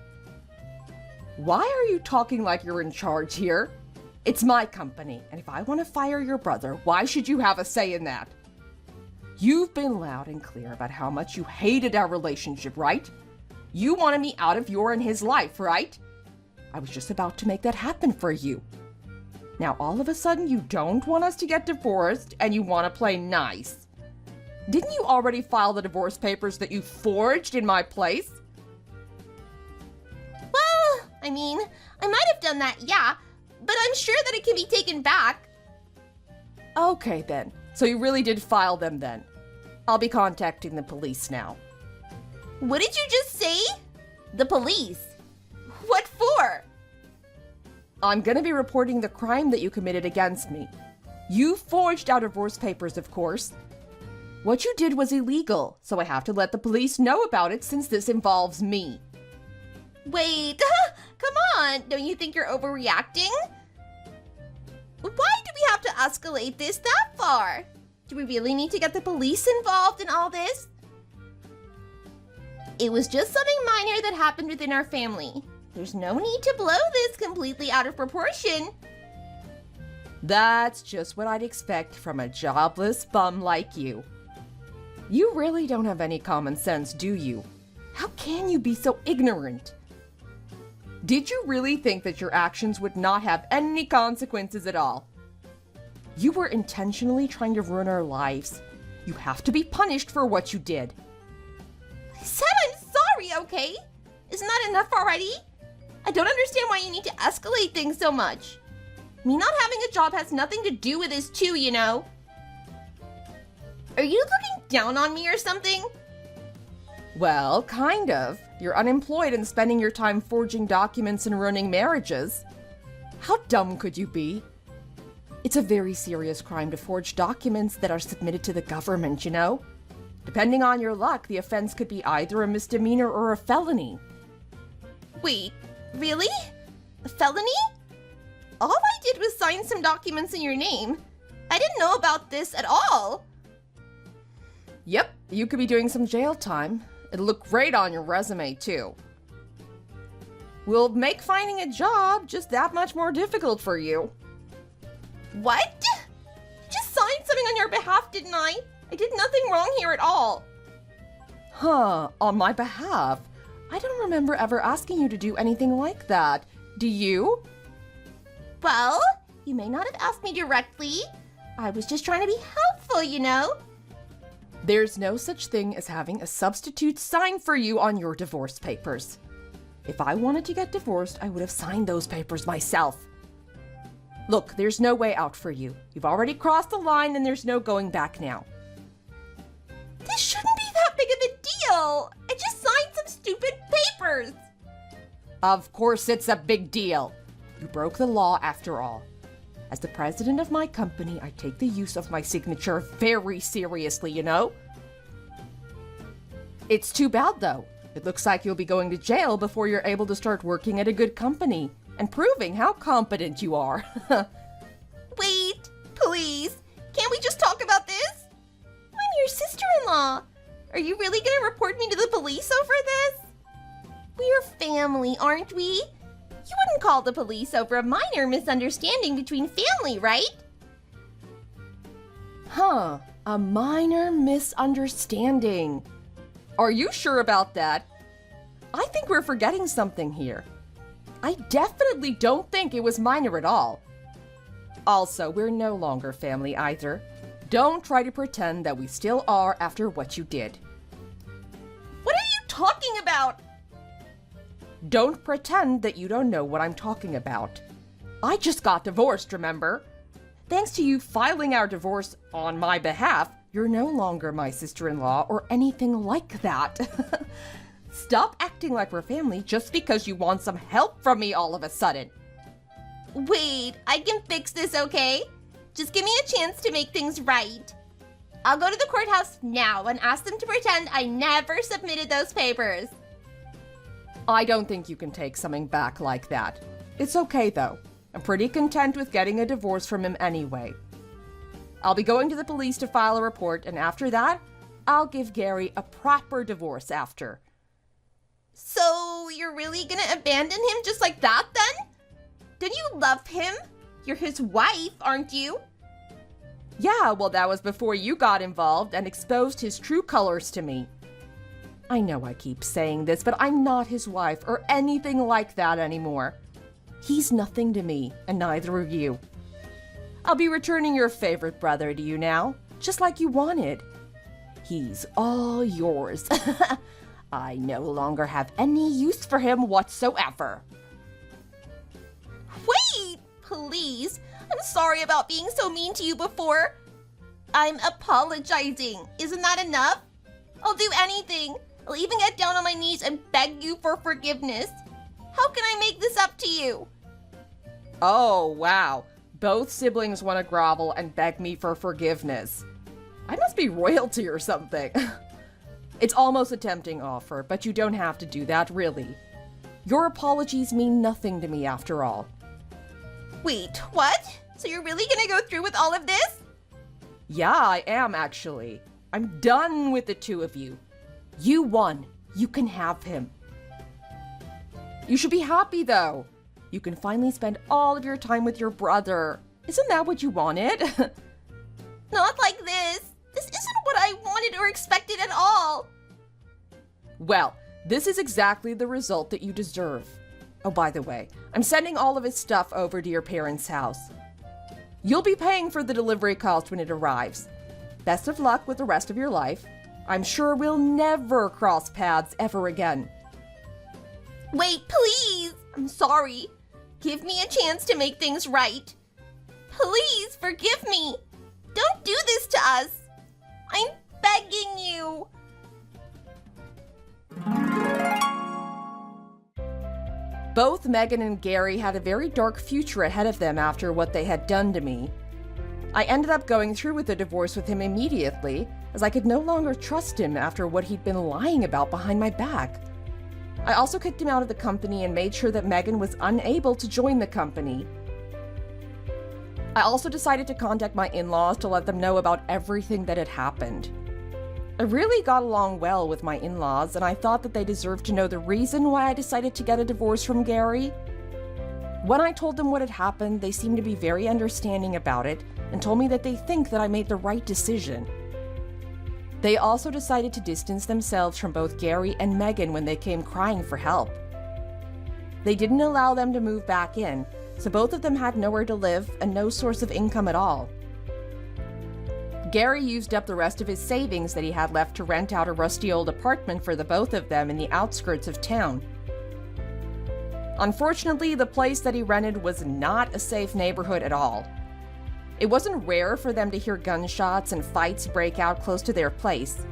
Why are you talking like you're in charge here? It's my company, and if I want to fire your brother, why should you have a say in that? You've been loud and clear about how much you hated our relationship, right? You wanted me out of your and his life, right? I was just about to make that happen for you. Now all of a sudden you don't want us to get divorced and you want to play nice. Didn't you already file the divorce papers that you forged in my place? Well, I mean, I might have done that, yeah, but I'm sure that it can be taken back. Okay then. So you really did file them then. I'll be contacting the police now. What did you just say? The police? What for? I'm gonna be reporting the crime that you committed against me. You forged our divorce papers, of course. What you did was illegal, so I have to let the police know about it since this involves me. Wait, come on. Don't you think you're overreacting? Why do we have to escalate this that far? Do we really need to get the police involved in all this? It was just something minor that happened within our family. There's no need to blow this completely out of proportion. That's just what I'd expect from a jobless bum like you. You really don't have any common sense, do you? How can you be so ignorant? Did you really think that your actions would not have any consequences at all? You were intentionally trying to ruin our lives. You have to be punished for what you did. I said I'm sorry, okay? Isn't that enough already? I don't understand why you need to escalate things so much. Me not having a job has nothing to do with this too, you know? Are you looking down on me or something? Well, kind of. You're unemployed and spending your time forging documents and ruining marriages. How dumb could you be? It's a very serious crime to forge documents that are submitted to the government, you know? Depending on your luck, the offense could be either a misdemeanor or a felony. Wait, really? A felony? All I did was sign some documents in your name. I didn't know about this at all. Yep, you could be doing some jail time. It'll look great on your resume, too. We'll make finding a job just that much more difficult for you. What? I just signed something on your behalf, didn't I? I did nothing wrong here at all. Huh, on my behalf? I don't remember ever asking you to do anything like that. Do you? Well, you may not have asked me directly. I was just trying to be helpful, you know? There's no such thing as having a substitute sign for you on your divorce papers. If I wanted to get divorced, I would have signed those papers myself. Look, there's no way out for you. You've already crossed the line and there's no going back now. This shouldn't be that big of a deal. I just signed some stupid papers. Of course it's a big deal. You broke the law after all. As the president of my company, I take the use of my signature very seriously, you know? It's too bad, though. It looks like you'll be going to jail before you're able to start working at a good company and proving how competent you are. Wait, please. Can't we just talk about this? I'm your sister-in-law. Are you really gonna report me to the police over this? We're family, aren't we? You wouldn't call the police over a minor misunderstanding between family, right? Huh, a minor misunderstanding. Are you sure about that? I think we're forgetting something here. I definitely don't think it was minor at all. Also, we're no longer family either. Don't try to pretend that we still are after what you did. What are you talking about? Don't pretend that you don't know what I'm talking about. I just got divorced, remember? Thanks to you filing our divorce on my behalf, you're no longer my sister-in-law or anything like that. Stop acting like we're family just because you want some help from me all of a sudden. Wait, I can fix this, okay? Just give me a chance to make things right. I'll go to the courthouse now and ask them to pretend I never submitted those papers. I don't think you can take something back like that. It's okay, though. I'm pretty content with getting a divorce from him anyway. I'll be going to the police to file a report, and after that, I'll give Gary a proper divorce after. So, you're really gonna abandon him just like that, then? Don't you love him? You're his wife, aren't you? Yeah, well, that was before you got involved and exposed his true colors to me. I know I keep saying this, but I'm not his wife or anything like that anymore. He's nothing to me, and neither are you. I'll be returning your favorite brother to you now, just like you wanted. He's all yours. I no longer have any use for him whatsoever. Wait, please. I'm sorry about being so mean to you before. I'm apologizing. Isn't that enough? I'll do anything. I'll even get down on my knees and beg you for forgiveness. How can I make this up to you? Oh, wow. Both siblings want to grovel and beg me for forgiveness. I must be royalty or something. It's almost a tempting offer, but you don't have to do that, really. Your apologies mean nothing to me after all. Wait, what? So you're really gonna go through with all of this? Yeah, I am actually. I'm done with the two of you. You won. You can have him. You should be happy, though. You can finally spend all of your time with your brother. Isn't that what you wanted? Not like this. This isn't what I wanted or expected at all. Well, this is exactly the result that you deserve. Oh, by the way, I'm sending all of his stuff over to your parents' house. You'll be paying for the delivery cost when it arrives. Best of luck with the rest of your life. I'm sure we'll never cross paths ever again. Wait, please. I'm sorry. Give me a chance to make things right. Please forgive me. Don't do this to us. I'm begging you. Both Megan and Gary had a very dark future ahead of them after what they had done to me. I ended up going through with the divorce with him immediately, as I could no longer trust him after what he'd been lying about behind my back. I also kicked him out of the company and made sure that Megan was unable to join the company. I also decided to contact my in-laws to let them know about everything that had happened. I really got along well with my in-laws, and I thought that they deserved to know the reason why I decided to get a divorce from Gary. When I told them what had happened, they seemed to be very understanding about it and told me that they think that I made the right decision. They also decided to distance themselves from both Gary and Megan when they came crying for help. They didn't allow them to move back in, so both of them had nowhere to live and no source of income at all. Gary used up the rest of his savings that he had left to rent out a rusty old apartment for the both of them in the outskirts of town. Unfortunately, the place that he rented was not a safe neighborhood at all. It wasn't rare for them to hear gunshots and fights break out close to their place.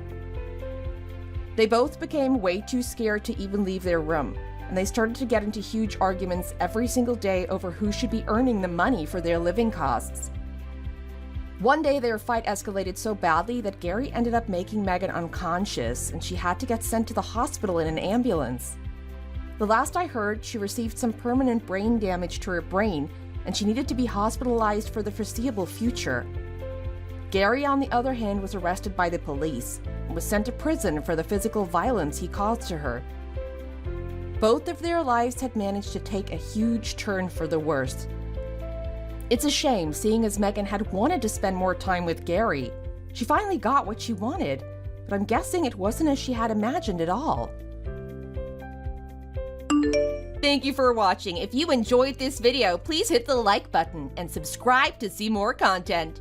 They both became way too scared to even leave their room, and they started to get into huge arguments every single day over who should be earning the money for their living costs. One day, their fight escalated so badly that Gary ended up making Megan unconscious, and she had to get sent to the hospital in an ambulance. The last I heard, she received some permanent brain damage to her brain, and she needed to be hospitalized for the foreseeable future. Gary, on the other hand, was arrested by the police and was sent to prison for the physical violence he caused to her. Both of their lives had managed to take a huge turn for the worse. It's a shame, seeing as Megan had wanted to spend more time with Gary. She finally got what she wanted, but I'm guessing it wasn't as she had imagined at all. Thank you for watching. If you enjoyed this video, please hit the like button and subscribe to see more content.